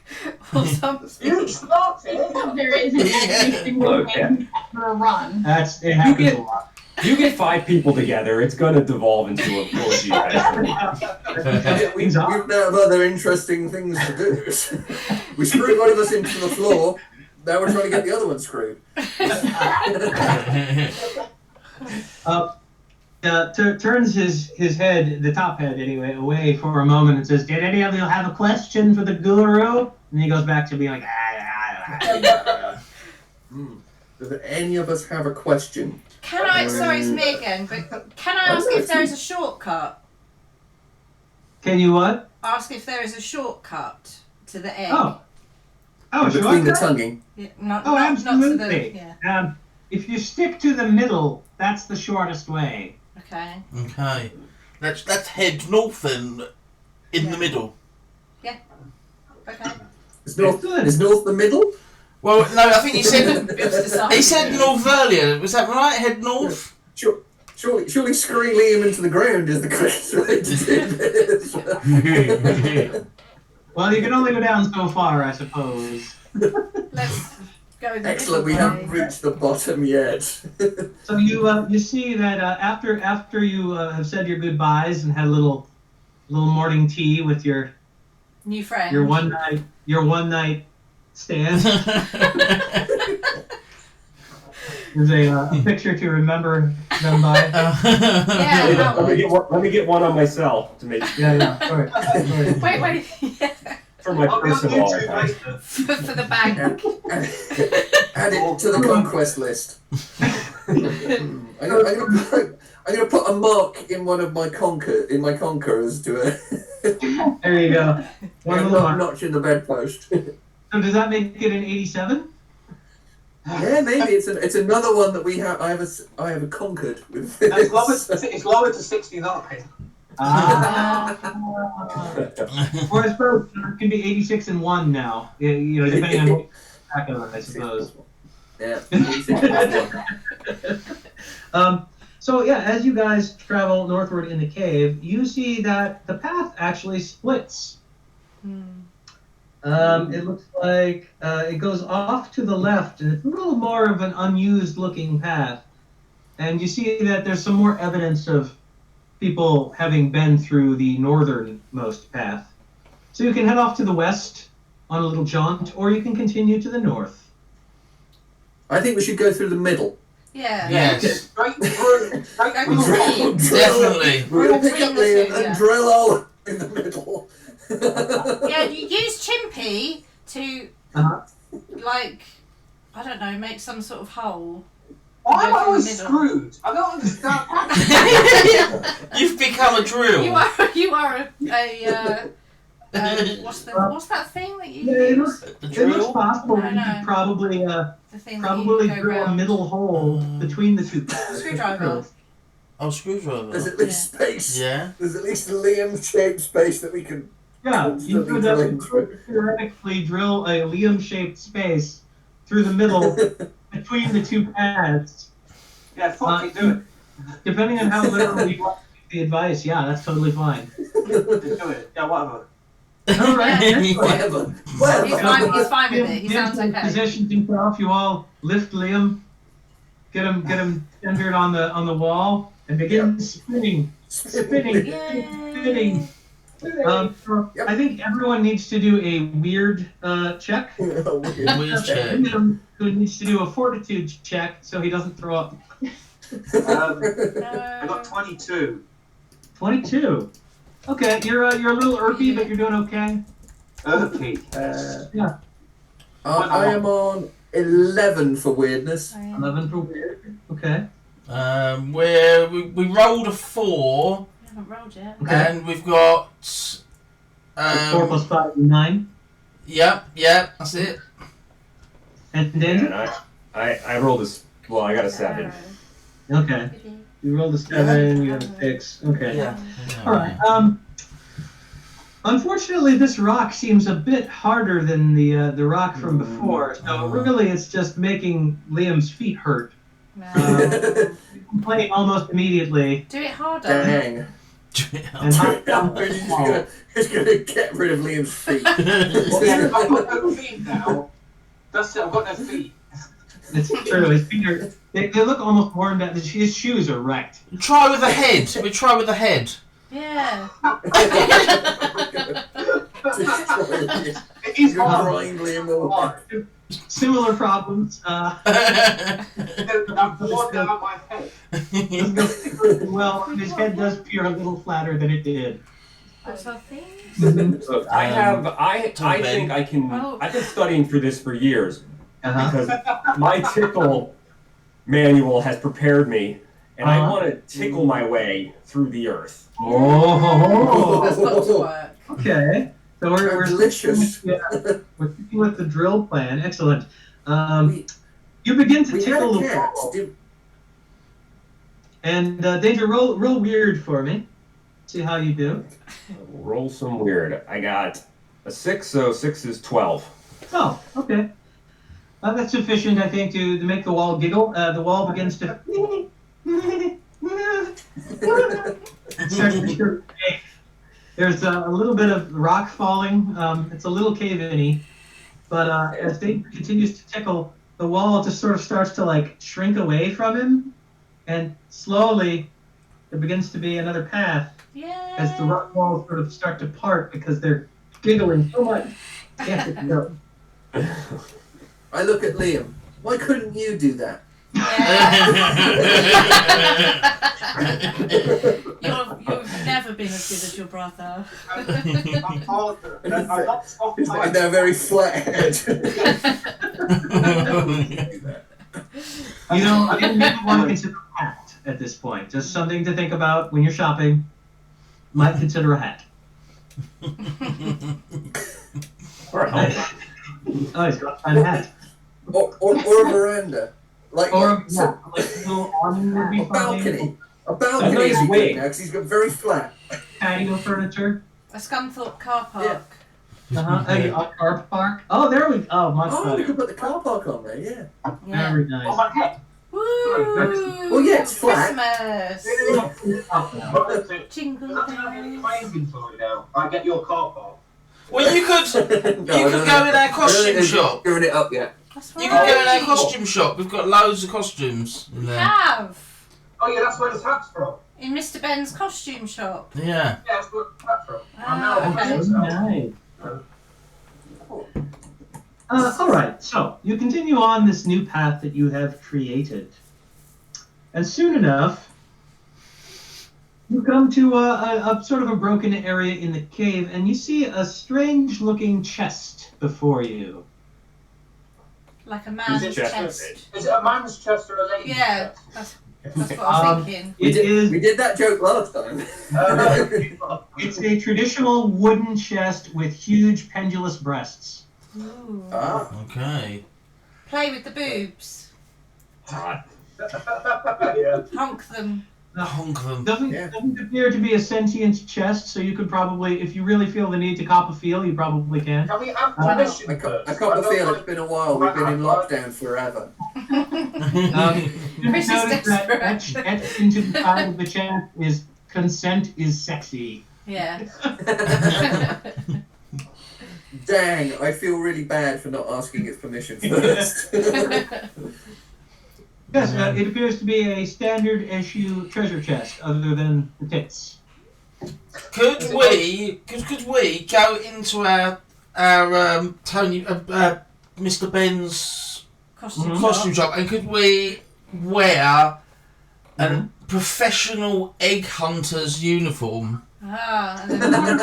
or something? You started. There is every single thing for a run. It happens a lot. You get 5 people together, it's gonna devolve into an orgy. We've now have other interesting things to do. We screwed one of us into the floor. Now we're trying to get the other one screwed. Turns his head, the top head anyway, away for a moment and says, "Did any of you have a question for the guru?" And he goes back to being like, Does any of us have a question? Can I, sorry it's me again, but can I ask if there is a shortcut? Can you what? Ask if there is a shortcut to the egg. Oh, Between the sure. tonguing. Yeah, not Absolutely. to the, yeah. If you stick to the middle, that's the shortest way. Okay. Okay. Let's head north then, in the middle. Yeah. Okay. Is north the middle? Well, no, I think he said He said north earlier. Was that right? Head north. Surely screwing Leigham into the ground is the correct way to do this. Well, you can only go down so far, I suppose. Let's go the Excellent. We haven't reached the bottom yet. So you see that after you have said your goodbyes and had a little morning tea with your new friend. Your one night stand. There's a picture to remember them by. Yeah. Let me get one on myself to make. Yeah. Sorry. Wait. Yeah. For my personal life. For the bank. Add it to the conquest list. I'm gonna put a mark in one of my conquerors to it. There you go. One more notch in the bedpost. So does that make it an 87? Yeah, maybe it's another one that we have. I have a conquered with. It's lower to 69. Or I suppose it can be 86 and 1 now. Depending on what back of it, I suppose. Yeah. So yeah, as you guys travel northward in the cave, you see that the path actually splits. It looks like it goes off to the left, and it's a little more of an unused looking path. And you see that there's some more evidence of people having been through the northernmost path. So you can head off to the west on a little jaunt, or you can continue to the north. I think we should go through the middle. Yeah. Yes. Straight through. Definitely. We're gonna pick up and drill all in the middle. Yeah, you use Chimpy to, like, I don't know, make some sort of hole. Why am I always screwed? I don't understand. You've become a drill. You are a What's that thing that you Yeah, use? The It looks drill? possible. No, You no. could probably The thing that probably you go drill a round. middle hole between the two paths. Screwdriver. Oh, screwdriver. There's at least space. Yeah. There's at least a Liam-shaped space that we can. Yeah, you could theoretically drill a Liam-shaped space through the middle between the two paths. Yeah, fuck it, do it. Depending on how literally you want to take the advice, yeah, that's totally fine. Do it. Yeah, whatever. All right. Whatever. He's Whatever. fine with it. He sounds okay. Positions himself. You all lift Liam, get him centered on the wall, and begin spinning. Yay. I think everyone needs to do a weird check. Weird check. Liam, who needs to do a fortitude check so he doesn't throw up. I got 22. 22. Okay, you're a little irpy, but you're doing okay. Okay. Yeah. I am on 11 for weirdness. 11 for weird. Okay. We rolled a 4, We haven't rolled yet. Okay. and we've got 4 plus 5 is 9. Yep, that's it. And danger? And I rolled this. Well, I got a 7. Okay. You rolled a 7, you have a 6. Okay. Yeah. All right. Unfortunately, this rock seems a bit harder than the rock from before. So really, it's just making Liam's feet hurt. No. Complaining almost immediately. Do it harder. Dang. And He's gonna get rid of Liam's feet. I've got no feet now. That's it, I've got no feet. it's true. His feet are. They look almost worn down. His shoes are wrecked. Try with the head. We try with the head. Yeah. He's You're got grind Liam all. Similar problems. I've worn down my head. Doesn't go particularly well. His head does appear a little flatter than it did. What's our thing? Look, I think I can. Oh. I've been studying for this for years Uh-huh. because my tickle manual has prepared me, and I want to tickle my way through the earth. Oh. That's got to work. Okay. So we're delicious. we're sticking with the drill plan. Excellent. You begin to We had tickle the cats. wall. Did- And Danger, roll weird for me. See how you do. Roll some weird. I got a 6, so 6 is 12. Oh, okay. That's sufficient, I think, to make the wall giggle. The wall begins to starts to shake. There's a little bit of rock falling. It's a little cave-in-y. But as Danger continues to tickle, the wall just sort of starts to like shrink away from him. And slowly, there begins to be another path Yeah. as the rock walls sort of start to part because they're giggling so much. Yeah, no. I look at Liam. Why couldn't you do that? You've never been as good as your brother. I'm harder. I'm not soft. He's like they're very flat. You know, I didn't even want to consider a hat at this point. Just something to think about when you're shopping. Might consider a hat. Or a helmet. Oh, he's got to find a hat. or a veranda. Like, Or so- like a little awning would be a fine. balcony. A A balcony nice is good wing. now because he's got very flat. Patio furniture. A Scunthorpe car park. Uh-huh. A car park. Oh, there we go. Oh, much Oh, we better. could put the car park on there, yeah. Yeah. Very On nice. my head. Woo! Well, yeah, it's flat. Christmas. Jingle That's not in bells. my inventory now. I get your car park. Well, you could No, you could go in our costume shop. Giving it up yet. That's You could go in our right. costume shop. We've got loads of costumes in there. Have Oh yeah, that's where this hat's from. in Mr. Ben's costume shop. Yeah. Yeah, that's where the hat's from. I'm Ah, now okay. Very nice. All right, so you continue on this new path that you have created. And soon enough, you come to a sort of a broken area in the cave, and you see a strange-looking chest before you. Like a man's Is it chest? chest. Is it a man's chest or a lady's Yeah. chest? That's, That's what I was thinking. We did that joke last time. It's a traditional wooden chest with huge pendulous breasts. Ooh. Okay. Play with the boobs. Hot. Yeah. Honk them. Honk them. Doesn't appear to be a sentient chest, so you could probably, if you really feel the need to cop a feel, you probably can. Can we have permission I first? can't don't feel like- it's been a while. We've been in lockdown forever. Chris is Notice that desperate. etched into the side of the chest is "consent is sexy." Yeah. Dang, I feel really bad for not asking its permission first. Yes, it appears to be a standard issue treasure chest, other than the tits. Could we go into our Tony Mr. Ben's costume shop, and could we wear a professional egg hunter's uniform? And then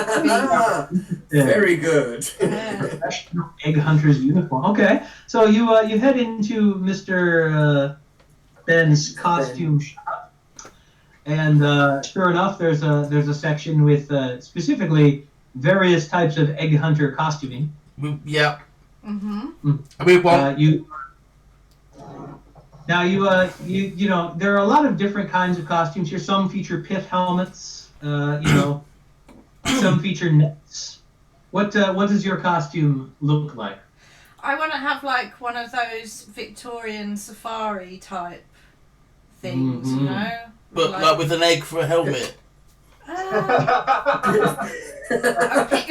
Very good. Professional egg hunter's uniform. Okay, so you head into Mr. Ben's costume shop, and sure enough, there's a section with specifically various types of egg hunter costuming. Yeah. Mm-hmm. We want. You know, there are a lot of different kinds of costumes here. Some feature pith helmets. Some feature nets. What does your costume look like? I want to have like one of those Victorian safari type things, you know? But like with an egg for a helmet. I'll pick-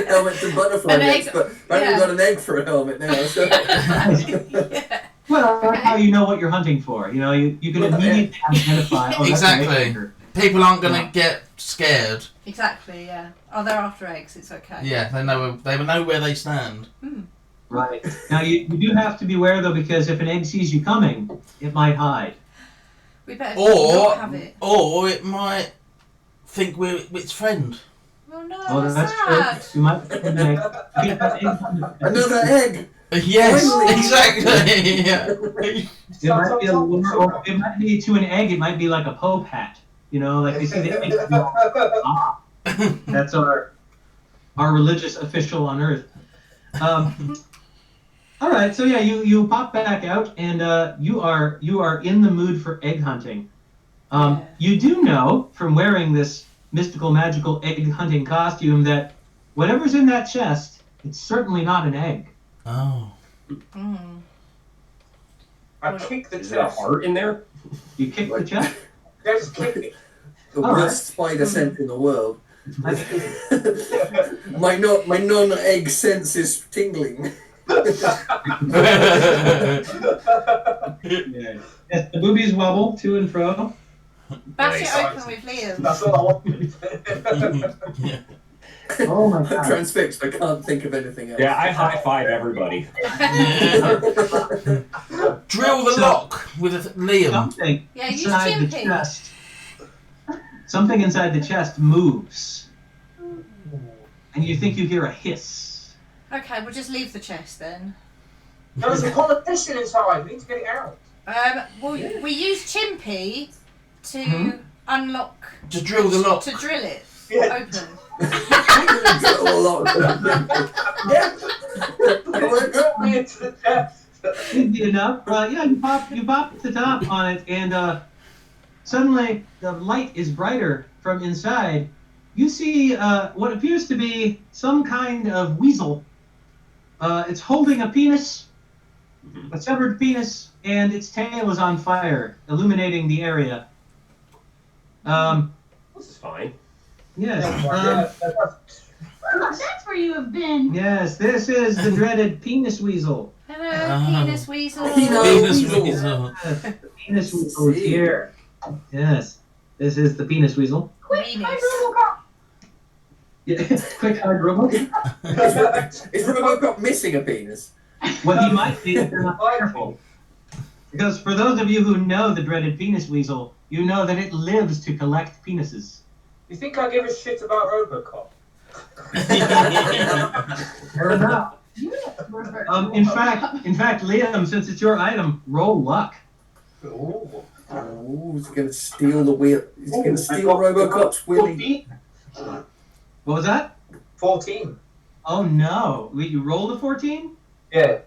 Helmet to butterfly An nets, egg, but apparently we've got an egg for a helmet now. So. Yeah. Well, that's how you know what you're hunting for. You know, you can immediately identify. Oh, that's an egg Exactly. hunter. People aren't gonna get scared. Exactly, yeah. Oh, they're after eggs, it's okay. Yeah, they know where they stand. Right. Now you do have to beware though, because if an egg sees you coming, it might hide. We better not have it. Or it might think we're its friend. Oh no, Oh, that's that's sad. true. You might get an egg. You get that egg hunter. Another egg. Yes, Finally. exactly. Yeah. It might be a lure, or it might be to an egg. It might be like a Pope hat. You know, like they see the egg. That's our religious official on Earth. All right, so yeah, you pop back out, and you are in the mood for egg hunting. You do know from wearing this mystical, magical egg hunting costume that whatever's in that chest, it's certainly not an egg. Oh. I kick the Is there a chest. heart in there? You kick the chest. Yeah, just kick it. The All worst spider sense in the world. my non-egg sense is tingling. Yeah. Yes, the boobies wobble to and fro. Bash Nice. it open with Leigham. That's all I wanted. Oh my god. Transfixed. I can't think of anything else. Yeah, I high five everybody. Drill the lock with a Leigham. Something Yeah, use inside the chimpy. chest. Something inside the chest moves, and you think you hear a hiss. Okay, we'll just leave the chest then. There's a politician inside. We need to get it out. We use Chimpy to unlock, To drill the lock. to drill it Yeah. open. Drill a lot. Yeah. Drop me into the chest. Easy enough. You pop the top on it, and suddenly the light is brighter from inside. You see what appears to be some kind of weasel. It's holding a penis, a severed penis, and its tail is on fire, illuminating the area. This is fine. Yes. That's where you have been. Yes, this is the dreaded penis weasel. Hello, penis weasel. Venus Weasel. Weasel. Yes, the penis weasel is here. Yes, this is the penis weasel. Quick, Venus. my Robocop. Yeah, quick hard robot. Is Robocop missing a penis? Well, he might be if you're not careful. Because for those of you who know the dreaded penis weasel, you know that it lives to collect penises. You think I give a shit about Robocop? Fair enough. In fact, Liam, since it's your item, roll luck. Ooh. Oh, he's gonna steal the wheel. He's gonna steal Robocop's Willy. 14. What was that? 14. Oh no! You rolled a 14 Yeah.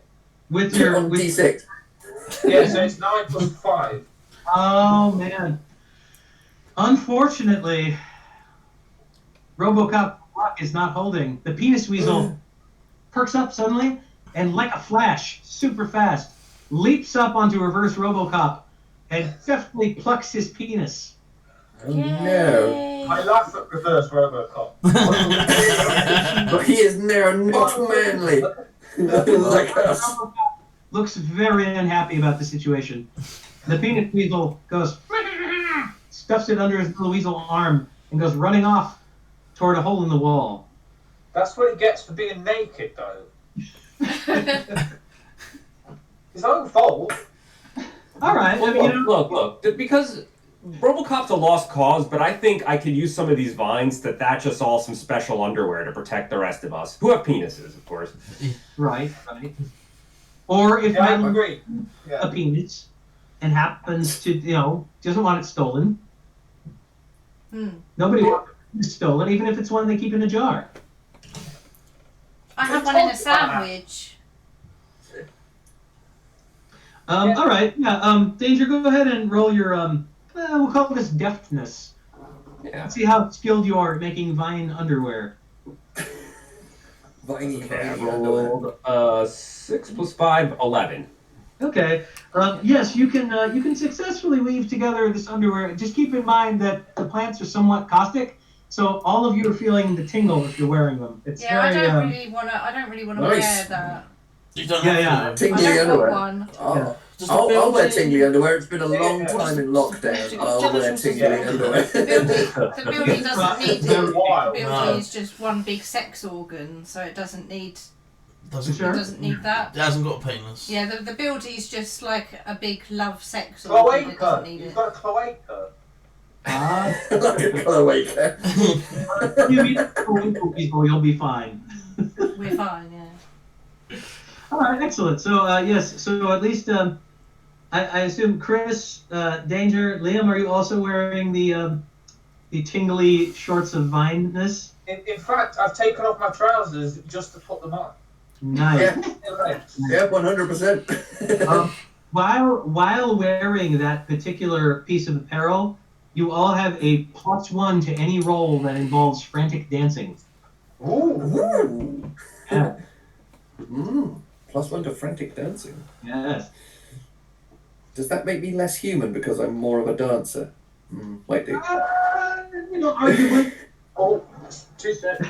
with your On D6. Yeah, so it's 9 plus 5. Oh man! Unfortunately, RoboCop luck is not holding. The penis weasel perks up suddenly and, like a flash, super fast, leaps up onto reverse RoboCop and deftly plucks his penis. Oh no. I laugh at reverse Robocop. But he is now not manly. Like us. Looks very unhappy about the situation. The penis weasel goes, stuffs it under his little weasel arm, and goes running off toward a hole in the wall. That's what he gets for being naked, though. His own fault. All right. I mean, you know, Look. Because RoboCop's a lost cause, but I think I could use some of these vines to thatch us all some special underwear to protect the rest of us, who have penises, of course. right. Or if Yeah, I Madeleine agree. a Yeah. penis and happens to, doesn't want it stolen. Nobody wants it stolen, even if it's one they keep in a jar. I have one in a sandwich. All right. Yeah. Danger, go ahead and roll your we'll call this deftness. Yeah. Let's see how skilled you are at making vine underwear. Viney, Okay, I underwear. rolled 6 plus 5, 11. Okay. Yes, you can successfully weave together this underwear. Just keep in mind that the plants are somewhat caustic, so all of you are feeling the tingle if you're wearing them. It's Yeah, very, I don't really want to nice. wear that. You don't Yeah, have yeah. to. Tingly I don't underwear. want one. Oh, Does the I'll wear building- tingly underwear. It's been a long time in lockdown. I'll wear tingly underwear. The building doesn't need They're it. wild. The No. building is just one big sex organ, so it doesn't need Sure. it doesn't need that. It hasn't got a penis. Yeah, the building is just like a big love sex organ. It doesn't Cloaca. need You've it. got a cloaca. Like a cloaca. If you meet the Winkle people, you'll be fine. We're fine, yeah. All right, excellent. So yes, so at least I assume Chris, Danger, Leigham, are you also wearing the tingly shorts of vineness? In fact, I've taken off my trousers just to put them on. Nice. Yeah, 100%. While wearing that particular piece of apparel, you all have a +1 to any roll that involves frantic dancing. Ooh. Yeah. +1 to frantic dancing. Yes. Does that make me less human because I'm more of a dancer? Might do. Arguably. Oh, 2 seconds.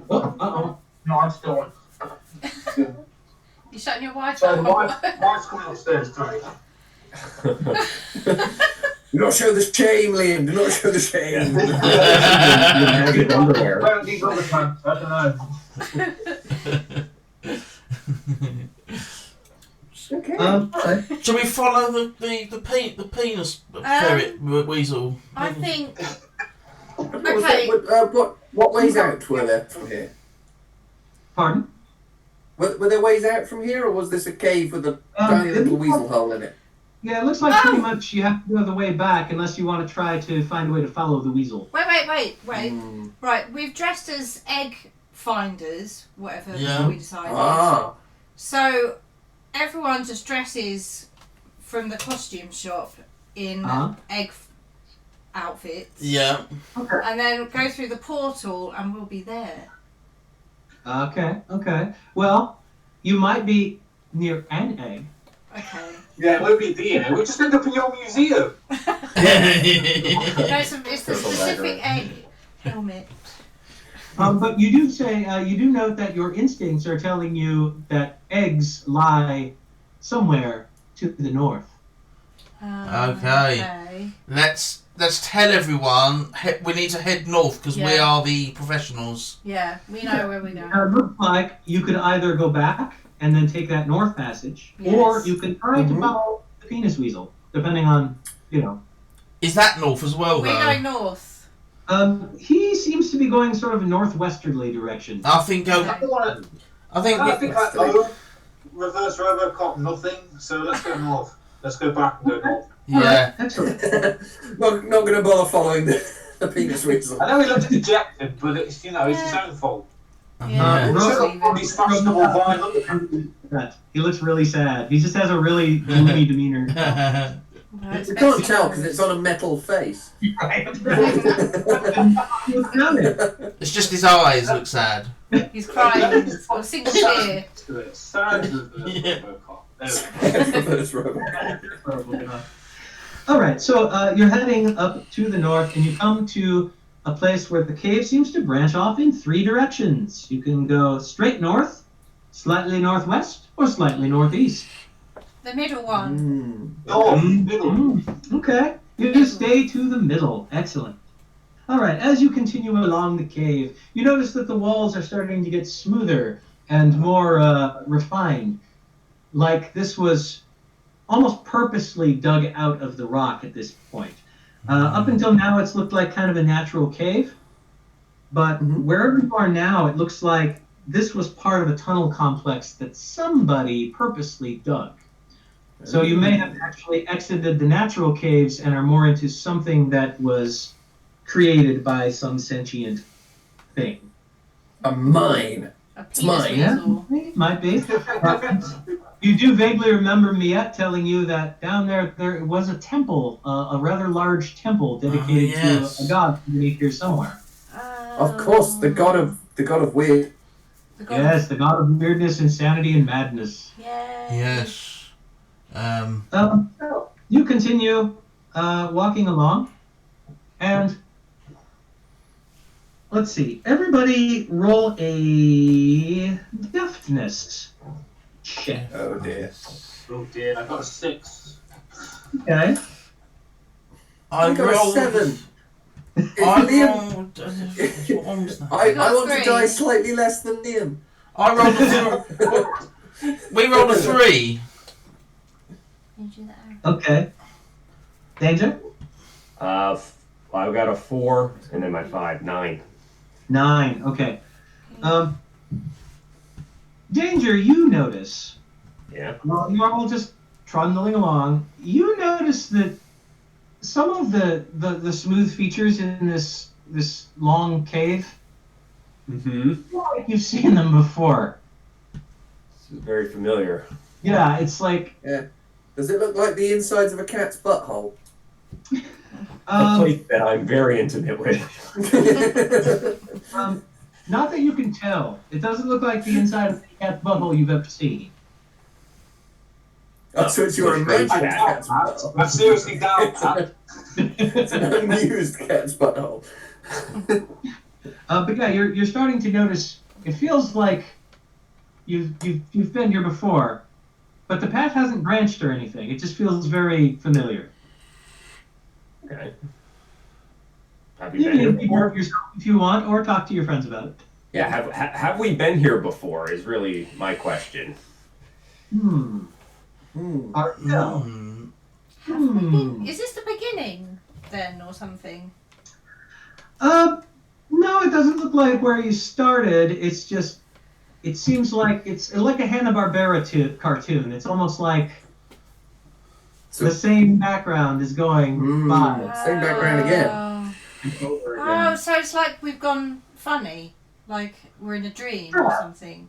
Uh-oh. No, I'm still on. You shutting your Wi-Fi So off? mine's coming upstairs, sorry. Do not show the shame, Liam. Do not show the shame. Magic underwear. Wearing these other pants, I don't know. Okay. Shall we follow the penis ferret weasel? I think. Okay. Okay. What ways out were there from here? Pardon? Were there ways out from here, or was this a cave with a tiny little weasel hole in it? Yeah, it looks like pretty much you have to go the way back unless you want to try to find a way to follow the weasel. Wait. Right, we've dressed as egg finders, whatever we decided. Ah. So everyone just dresses from the costume shop in egg outfits. Yeah. And then go through the portal and we'll be there. Okay. Well, you might be near an egg. Okay. Yeah, we'll be there. We'll just end up in your museum. No, it's the specific egg helmet. But you do note that your instincts are telling you that eggs lie somewhere to the north. Okay. Let's tell everyone we need to head north because we are the professionals. Yeah, we know where we're going. It looks like you could either go back and then take that north passage, or you can try to follow the penis weasel, depending on, Is that north as well, We're though? going north. He seems to be going sort of a northwesterly direction. I think I think reverse Robocop, nothing. So let's go north. Let's go back and go north. Yeah. Excellent. not going to bother following the penis weasel. I know he looks dejected, but it's it's his own fault. Yeah. He's fashionable violent. He looks really sad. He just has a really gloomy demeanor. You can't tell because it's on a metal face. Right. It's just his eyes look sad. He's crying. He's got a single tear. Sad reverse Yeah. Robocop. There we go. Reverse Robocop. All right, so you're heading up to the north, and you come to a place where the cave seems to branch off in 3 directions. You can go straight north, slightly northwest, or slightly northeast. The middle one. North, middle. Okay, you just stay to the middle. Excellent. All right, as you continue along the cave, you notice that the walls are starting to get smoother and more refined, like this was almost purposely dug out of the rock at this point. Up until now, it's looked like kind of a natural cave, but wherever you are now, it looks like this was part of a tunnel complex that somebody purposely dug. So you may have actually exited the natural caves and are more into something that was created by some sentient thing. A mine. A penis mine, weasel. Might be. You do vaguely remember Miette telling you that down there was a temple, a rather large temple dedicated yes. to a god underneath here somewhere. Of course, the god of weird. Yes, the god of weirdness, insanity, and madness. Yes. You continue walking along, and let's see. Everybody roll a deftness check. Oh dear. Oh dear, I got a 6. Okay. I got a 7. I rolled. That's what almost now. I got want to 3. die slightly less than Liam. I rolled a 3. We rolled a 3. Okay. Danger? I've got a 4 and then my 5, 9. 9. Okay. Danger, you notice. Yeah. Well, you're all just trundling along. You notice that some of the smooth features in this long cave, like you've seen them before. This is very familiar. Yeah, it's like Yeah. Does it look like the insides of a cat's butthole? A place that I'm very intimate with. Not that you can tell. It doesn't look like the inside of a cat's butthole you've ever seen. That's what you're imagining. Cat's I butthole. seriously doubt that. It's an unused cat's butthole. But yeah, you're starting to notice. It feels like you've been here before, but the path hasn't branched or anything. It just feels very familiar. Okay. Have You we been here can figure before? out yourself if you want, or talk to your friends about it. Yeah, have we been here before is really my question. No. Is this the beginning then, or something? No, it doesn't look like where you started. It's just, it seems like it's like a Hanna-Barbera cartoon. It's almost like the same background is going by. Same background again. Over Oh, again. so it's like we've gone funny, like we're in a dream or something.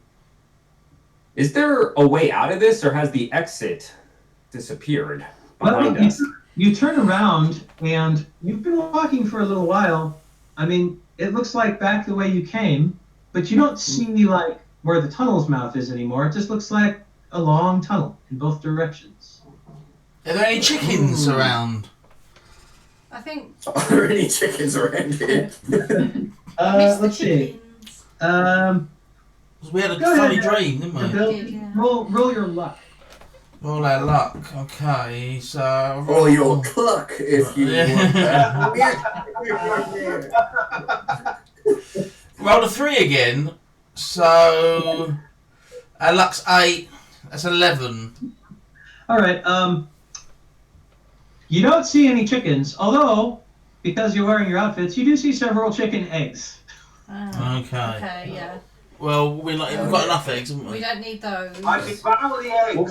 Is there a way out of this, or has the exit disappeared behind Well, us? you turn around and you've been walking for a little while. I mean, it looks like back the way you came, but you don't see like where the tunnel's mouth is anymore. It just looks like a long tunnel in both directions. Are there any chickens around? I think Are there any chickens around here? I miss the Let's see. chickens. 'Cause we had a Go funny ahead, dream, didn't we? Bill, Yeah. roll your luck. Roll our luck. Okay, so. Or your cluck, if you Yeah. want. Rolled a 3 again. So. Our luck's 8. That's 11. All right. You don't see any chickens, although because you're wearing your outfits, you do see several chicken eggs. Oh, Okay. okay, yeah. Well, we've got enough eggs, haven't We we? don't need those. I devour the eggs. Well,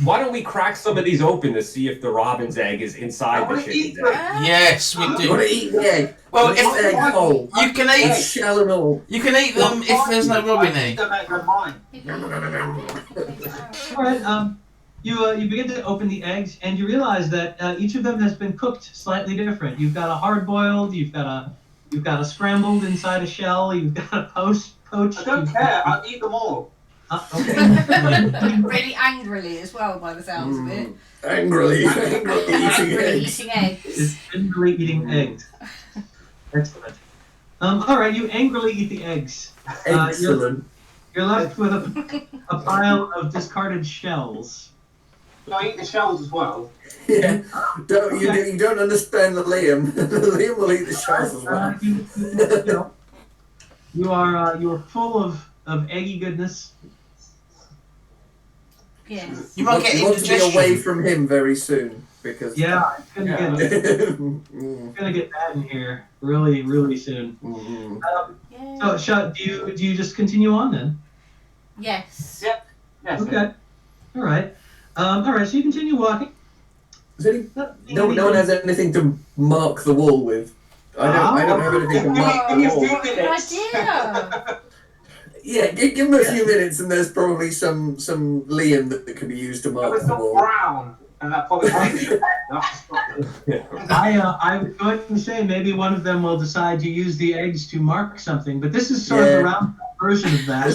why don't we crack some of these open to see if the robin's egg is inside the chicken's egg? Yes, we You want do. to eat the egg? Well, Eat the egg whole. You can It's eat. shell and all. You can eat them if there's no robin egg. All right. You begin to open the eggs, and you realize that each of them has been cooked slightly different. You've got a hard-boiled. You've got a scrambled inside a shell. You've got a poached. I don't care. I'll eat them all. Okay. Really angrily as well, by the sounds of it. Angrily Angrily eating eggs. eating eggs. Is angrily eating eggs. Excellent. All right, you angrily eat the eggs. Excellent. You're left with a pile of discarded shells. Can I eat the shells as well? Yeah. You don't understand the Leigham. Leigham will eat the shells as well. You are full of eggy goodness. Yes. You might get You want to be indigestion. away from him very soon because Yeah, it's gonna get bad in here really, really soon. Yeah. So, do you just continue on then? Yes. Yep. Yes. Okay. All right. So you continue walking. No one has anything to mark the wall with. I don't have anything to mark the Give me a wall. few Good minutes. idea. Yeah, give him a few minutes, and there's probably some Leigham that can be used to That mark was the not wall. brown, and that probably. I was going to say maybe one of them will decide to use the eggs to mark something, but this is sort of Yeah. a roundabout version of that.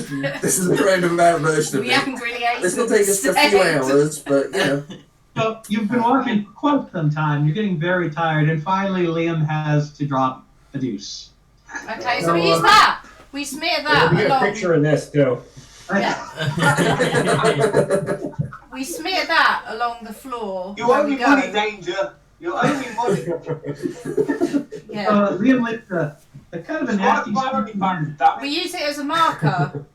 This is a roundabout version of We it. angrily ate This will them take us a few instead. hours, but you know. So you've been walking for quite some time. You're getting very tired, and finally Liam has to drop a deuce. Okay, so we use that. We smear that We get a along. picture in this too. Yeah. We smear that along the floor. You where owe we me go. money, Danger. You owe me money. Yeah. Liam lit a kind of a nasty. We use it as a marker.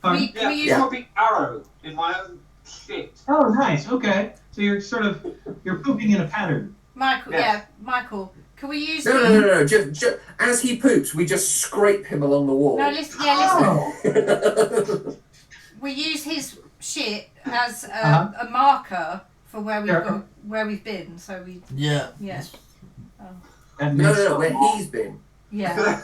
Pardon? Yeah, we use yeah. Big arrow in my own shit. Oh, nice. Okay, so you're pooping in a pattern. Michael. Yes. Yeah, Michael. Can we use No. Just as he poops, we just scrape him along the wall. No, listen. Yeah, listen. Oh. We use his shit as Uh-huh. a marker for where we've Sure. where we've been. So we. Yeah. Yeah. That No, makes where he's been. Yeah.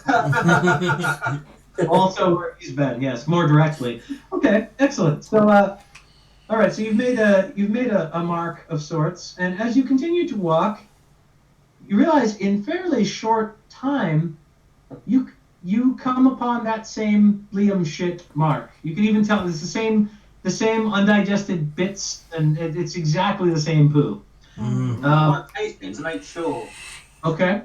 also where he's been. Yes, more directly. Okay, excellent. So, all right. So you've made a mark of sorts, and as you continue to walk, you realize in fairly short time, you come upon that same Liam shit mark. You can even tell it's the same undigested bits, and it's exactly the same poo. Mm. I want to taste it to make sure. Okay.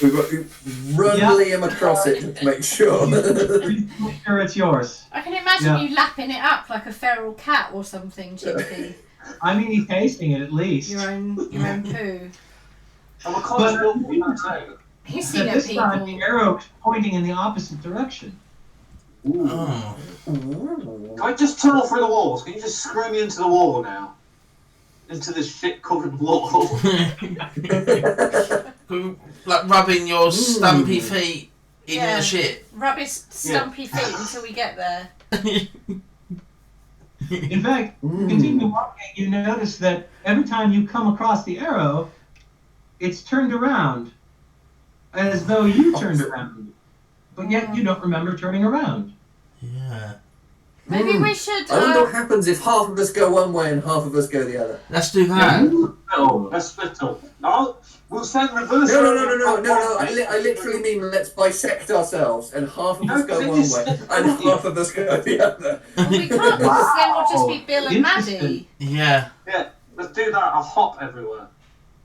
We've got to run Yeah. Liam across it to make sure. Make sure it's yours. I can imagine Yeah. you lapping it up like a feral cat or something, Chimpy. I mean, he's tasting it at least. Your own poo. I'm a constable, you know, too. He's seen At it, this time, the people. arrow is pointing in the opposite direction. Oh. Can I just tunnel through the walls? Can you just screw me into the wall now? Into this shit-covered wall. Like rubbing your stumpy feet in Yeah. the shit. Rub his stumpy feet until we get there. In fact, continue walking, you notice that every time you come across the arrow, it's turned around, as though you turned around, but yet you don't remember turning around. Yeah. Maybe we should. I wonder what happens if half of us go one way and half of us go the other. Let's do that. No, let's split up. No, we'll send reverse. No. I literally mean let's bisect ourselves and half of us go No, one because way it's- and half of us go the other. Well, we can't, because then we'll just be Bill and Interesting. Maddie. Yeah. Yeah, let's do that. I'll hop everywhere.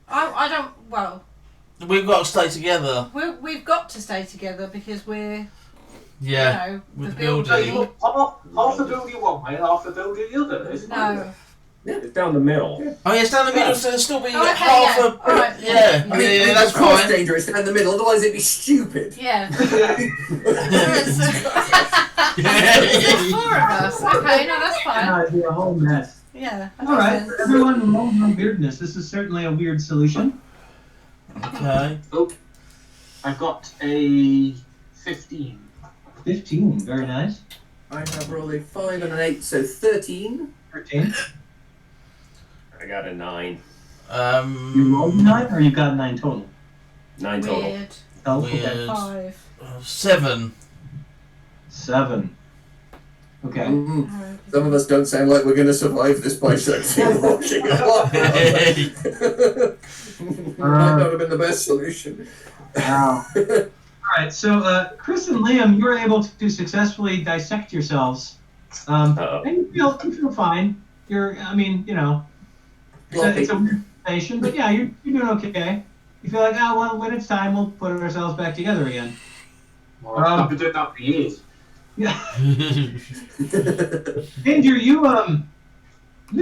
I don't. Well, We've got to stay together. we've got to stay together because we're, Yeah. you know, With the the building. So building. you half the building one way, half the building the other. Isn't No. It's down the middle. Oh yeah, it's down the middle, so there'll still be Oh, okay, half yeah. a. Alright, Yeah. I mean, Yeah, that's of course fine. dangerous down the middle, otherwise it'd be stupid. Yeah. Yeah. There's 4 of us. Okay, no, that's fine. It'd be a whole mess. Yeah. that All makes right, sense. everyone roll your weirdness. This is certainly a weird solution. Okay. I got a 15. 15, very nice. I have rolled a 5 and an 8, so 13. 13. I got a 9. You rolled 9, or you got 9 total? 9 total. Weird. Oh, Weird. okay. 5. 7. 7. Okay. Some of us don't sound like we're going to survive this bisecting walking apart. Might not have been the best solution. Wow. Alright, so Chris and Leigham, you were able to successfully dissect yourselves. And you feel fine. I mean, you know, it's a weird sensation, but yeah, you're doing okay. You feel like, well, when it's time, we'll put ourselves back together again. Well, I've been doing that for years. Yeah. Danger, you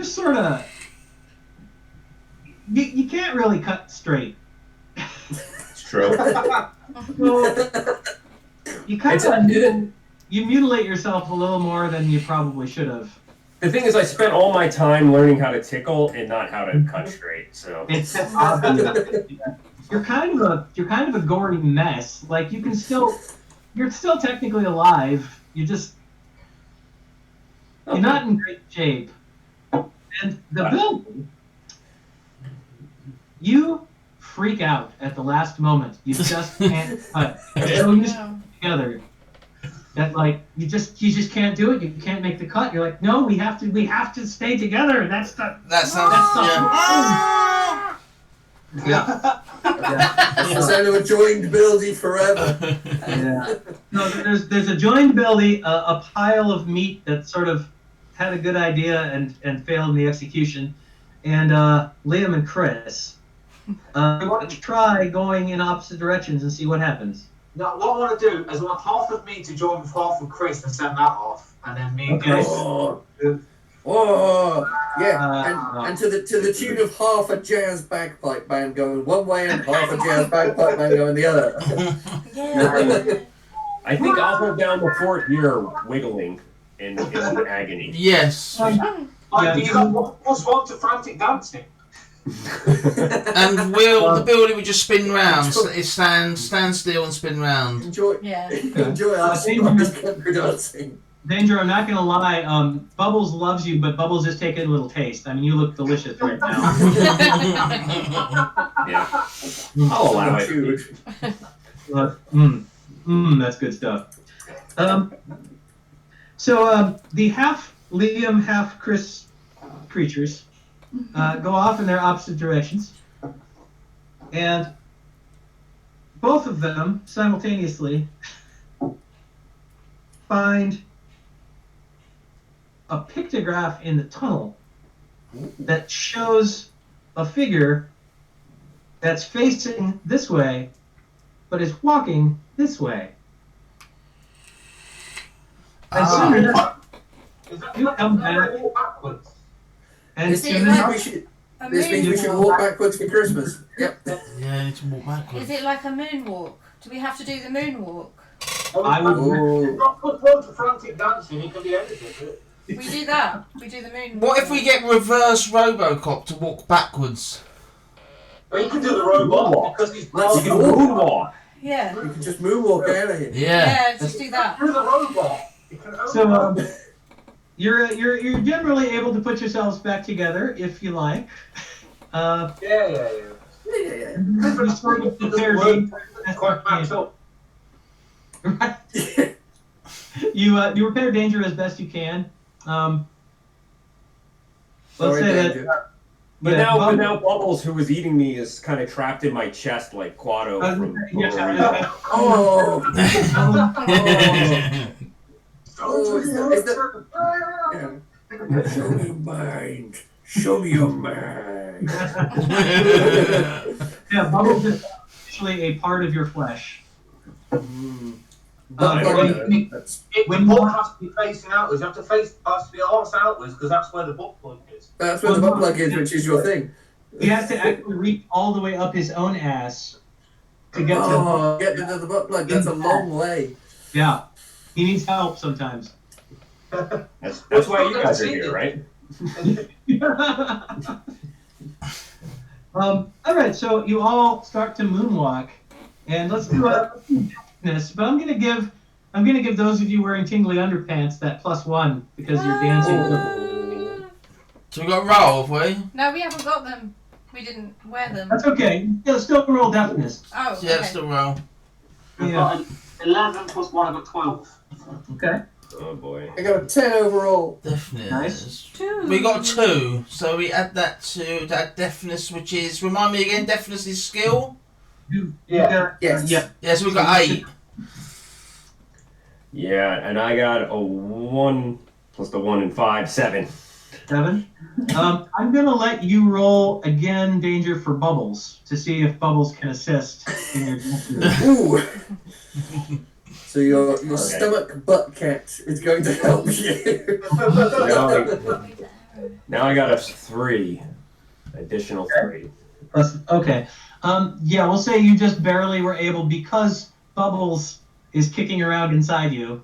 sort of, you can't really cut straight. It's true. So, you kind of you mutilate yourself a little more than you probably should have. The thing is, I spent all my time learning how to tickle and not how to cut straight. So It's you're kind of a gory mess. Like you're still technically alive. You're not in great shape. And the building, you freak out at the last moment. You just can't cut. So you just together. That like you just can't do it. You can't make the cut. You're like, no, we have to stay together. That's the yeah. That's the sound of a joined building forever. Yeah. No, there's a joined building, a pile of meat that sort of had a good idea and failed in the execution, and Liam and Chris. We want to try going in opposite directions and see what happens. Now, what I want to do is I want half of me to join with half of Chris and send that off, and then me and Chris. Oh, yeah, and to the tune of half a jazz bagpipe band going one way and half a jazz bagpipe band going the other. Yeah. I think I'll hold down the fort here, wiggling in agony. Yes. You got +1 to frantic dancing. And the building will just spin round. It stand still and spin round. Enjoy our country dancing. Danger, I'm not gonna lie. Bubbles loves you, but Bubbles is taking a little taste. I mean, you look delicious right now. Yeah, I'll allow it. That's good stuff. So the half Liam, half Chris creatures go off in their opposite directions, and both of them simultaneously find a pictograph in the tunnel that shows a figure that's facing this way, but is walking this way. As soon as you come back, and This means we should walk backwards for Christmas. Yep. Yeah, I need to walk backwards. Is it like a moonwalk? Do we have to do the moonwalk? I would. Not +1 to frantic dancing. It can be anything. We do that. We do the moonwalk. What if we get reverse Robocop to walk backwards? Well, you can do the robot because he's You blind. can moonwalk. Yeah. You can just moonwalk out of here. Yeah. Just do that. Do the robot. You can So you're generally able to put yourselves back together if you like. Yeah. You sort of prepare Quite matched up. Right. You repair danger as best you can. Let's Sorry, say Danger. that. But now Bubbles, who was eating me, is kind of trapped in my chest like Quado from Is that... Show me your mind. Show me your mind. Yeah, Bubbles is actually a part of your flesh. When the book has to be facing outwards, you have to face the arse outwards because that's where the butt plug is. That's where the butt plug is, which is your thing. He has to actually reach all the way up his own ass to get get to the butt plug. That's a long way. Yeah, he needs help sometimes. That's why you guys are here, right? All right, so you all start to moonwalk, and let's do deftness, but I'm gonna give those of you wearing tingly underpants that +1 because you're dancing. So we got roll, have we? No, we haven't got them. We didn't wear them. That's okay. You'll still roll deftness. Oh, Yeah, okay. still roll. I've got 11 plus 1, I've got 12. Okay. Oh boy. I got a 10 overall. Deafness. Nice. 2. We got 2, so we add that to that deafness, which is, remind me again, deafness is skill? Yeah. Yes. Yeah. Yeah, so we got 8. Yeah, and I got a 1 plus the 1 and 5, 7. 7. I'm gonna let you roll again, Danger, for Bubbles to see if Bubbles can assist in your deftness. Ooh. So your stomach butt cat is going to help you. Now I got a 3. Additional 3. Okay. Yeah, we'll say you just barely were able, because Bubbles is kicking around inside you.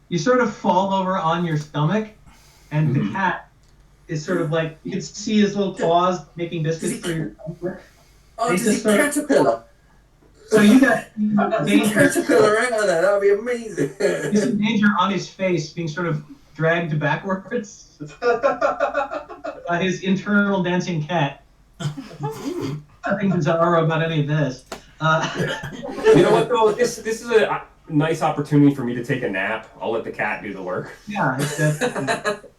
You sort of fall over on your stomach, and the cat is sort of like, you can see his little claws making biscuits for your stomach. Oh, He's does just he sort of- caterpillar? So you got Danger Danger, caterpillar out of there. That would be amazing. you see Danger on his face being sort of dragged backwards by his internal dancing cat. Nothing Bizarro about any of this. You know what though? This is a nice opportunity for me to take a nap. I'll let the cat do the work. Yeah, it's definitely.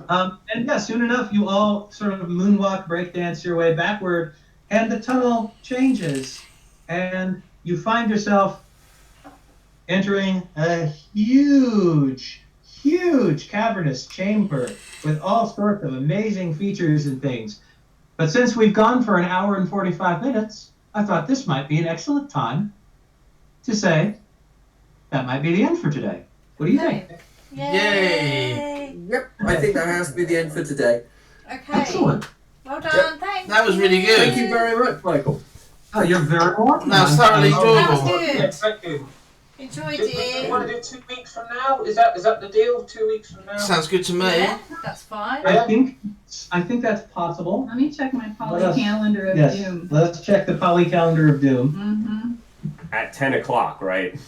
And yeah, soon enough, you all sort of moonwalk, breakdance your way backward, and the tunnel changes, and you find yourself entering a huge cavernous chamber with all sorts of amazing features and things. But since we've gone for 1 hour and 45 minutes, I thought this might be an excellent time to say that might be the end for today. What do you think? Yay! Yep, I think that has to be the end for today. Okay. Excellent. Well done. Thank That was really good. Thank you very much, Michael. Oh, you're very welcome. That was thoroughly That was enjoyable. good. Yeah, thank you. Enjoyed Do you want it. to do 2 weeks from now? Is that the deal? 2 weeks from now? Sounds good to me. Yeah, that's fine. I think that's possible. Let me check my poly Let us- calendar of Yes. doom. Let's check the poly calendar of doom. Mm-hmm. At 10 o'clock, right?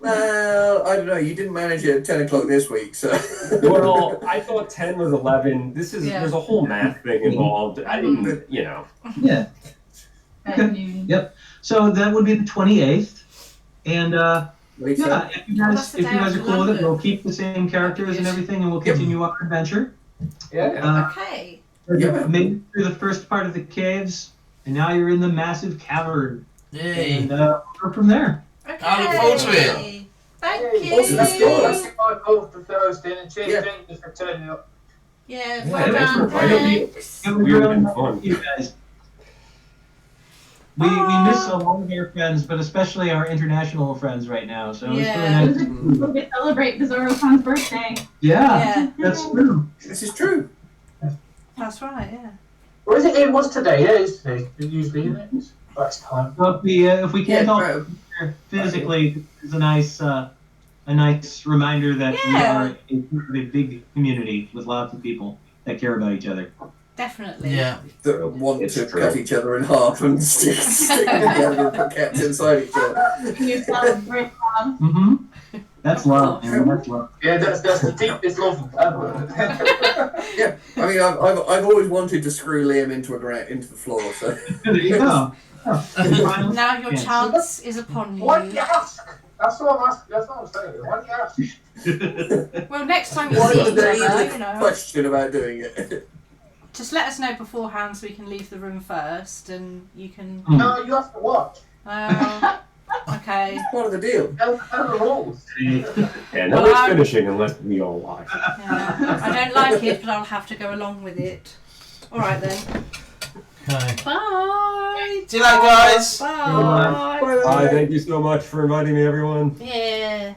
Well, I don't know. You didn't manage it at 10 o'clock this week, so. Well, I thought 10 was 11. Yeah. There's a whole math thing involved. I didn't, you know. Yeah. At Okay. noon. Yep. So that would be the 28th. And Wait, yeah, if you Well, guys that's the if you day guys are after cool with it, London. we'll keep the same characters and everything, and we'll continue our adventure. Yeah. Okay. Yeah. Made it through the first part of the caves, and now you're in the massive cavern. Yay. And we'll go from there. Okay. I look forward to it. Thank you. Awesome. Let's go. Thank you, Michael, for hosting, and cheers, Yeah. James, for turning up. Yeah, Yeah, well thanks for done. inviting me. Thanks. It was Weird really and nice fun. to see you guys. We miss a lot of our friends, but especially our international friends right now. So it's Yeah. really nice. We could celebrate BizarroCon's birthday. Yeah, Yeah, that's true. This is true. that's right. Yeah. Or is it? It was today. Yeah, it's today. It usually isn't it? That's time. So if we can't all right. be here physically, it's a nice reminder that Yeah. we are a big community with lots of people that care about each other. Definitely. Yeah. That want It's to true. cut each other in half and stick together and put cats inside each other. You celebrate. Mm-hmm. That's love, man. That's love. Yeah, that's the deepest love ever. Yeah, I mean, I've always wanted to screw Leigham into the floor, so. There you go. Now your Yes. chance is upon Why do you you. ask? That's what I'm asking. That's what I'm saying. Why do you ask? Well, next time you Why see was each there other, even you a know, question about doing it? just let us know beforehand so we can leave the room first, and you can. No, you have to watch. Okay. It's part of the deal. Tell the rules. Yeah, no one's finishing unless we all watch. Yeah. I don't like it, but I'll have to go along with it. All right then. Okay. Bye. See you later, guys. Bye. Bye, thank you so much for inviting me, everyone. Yeah.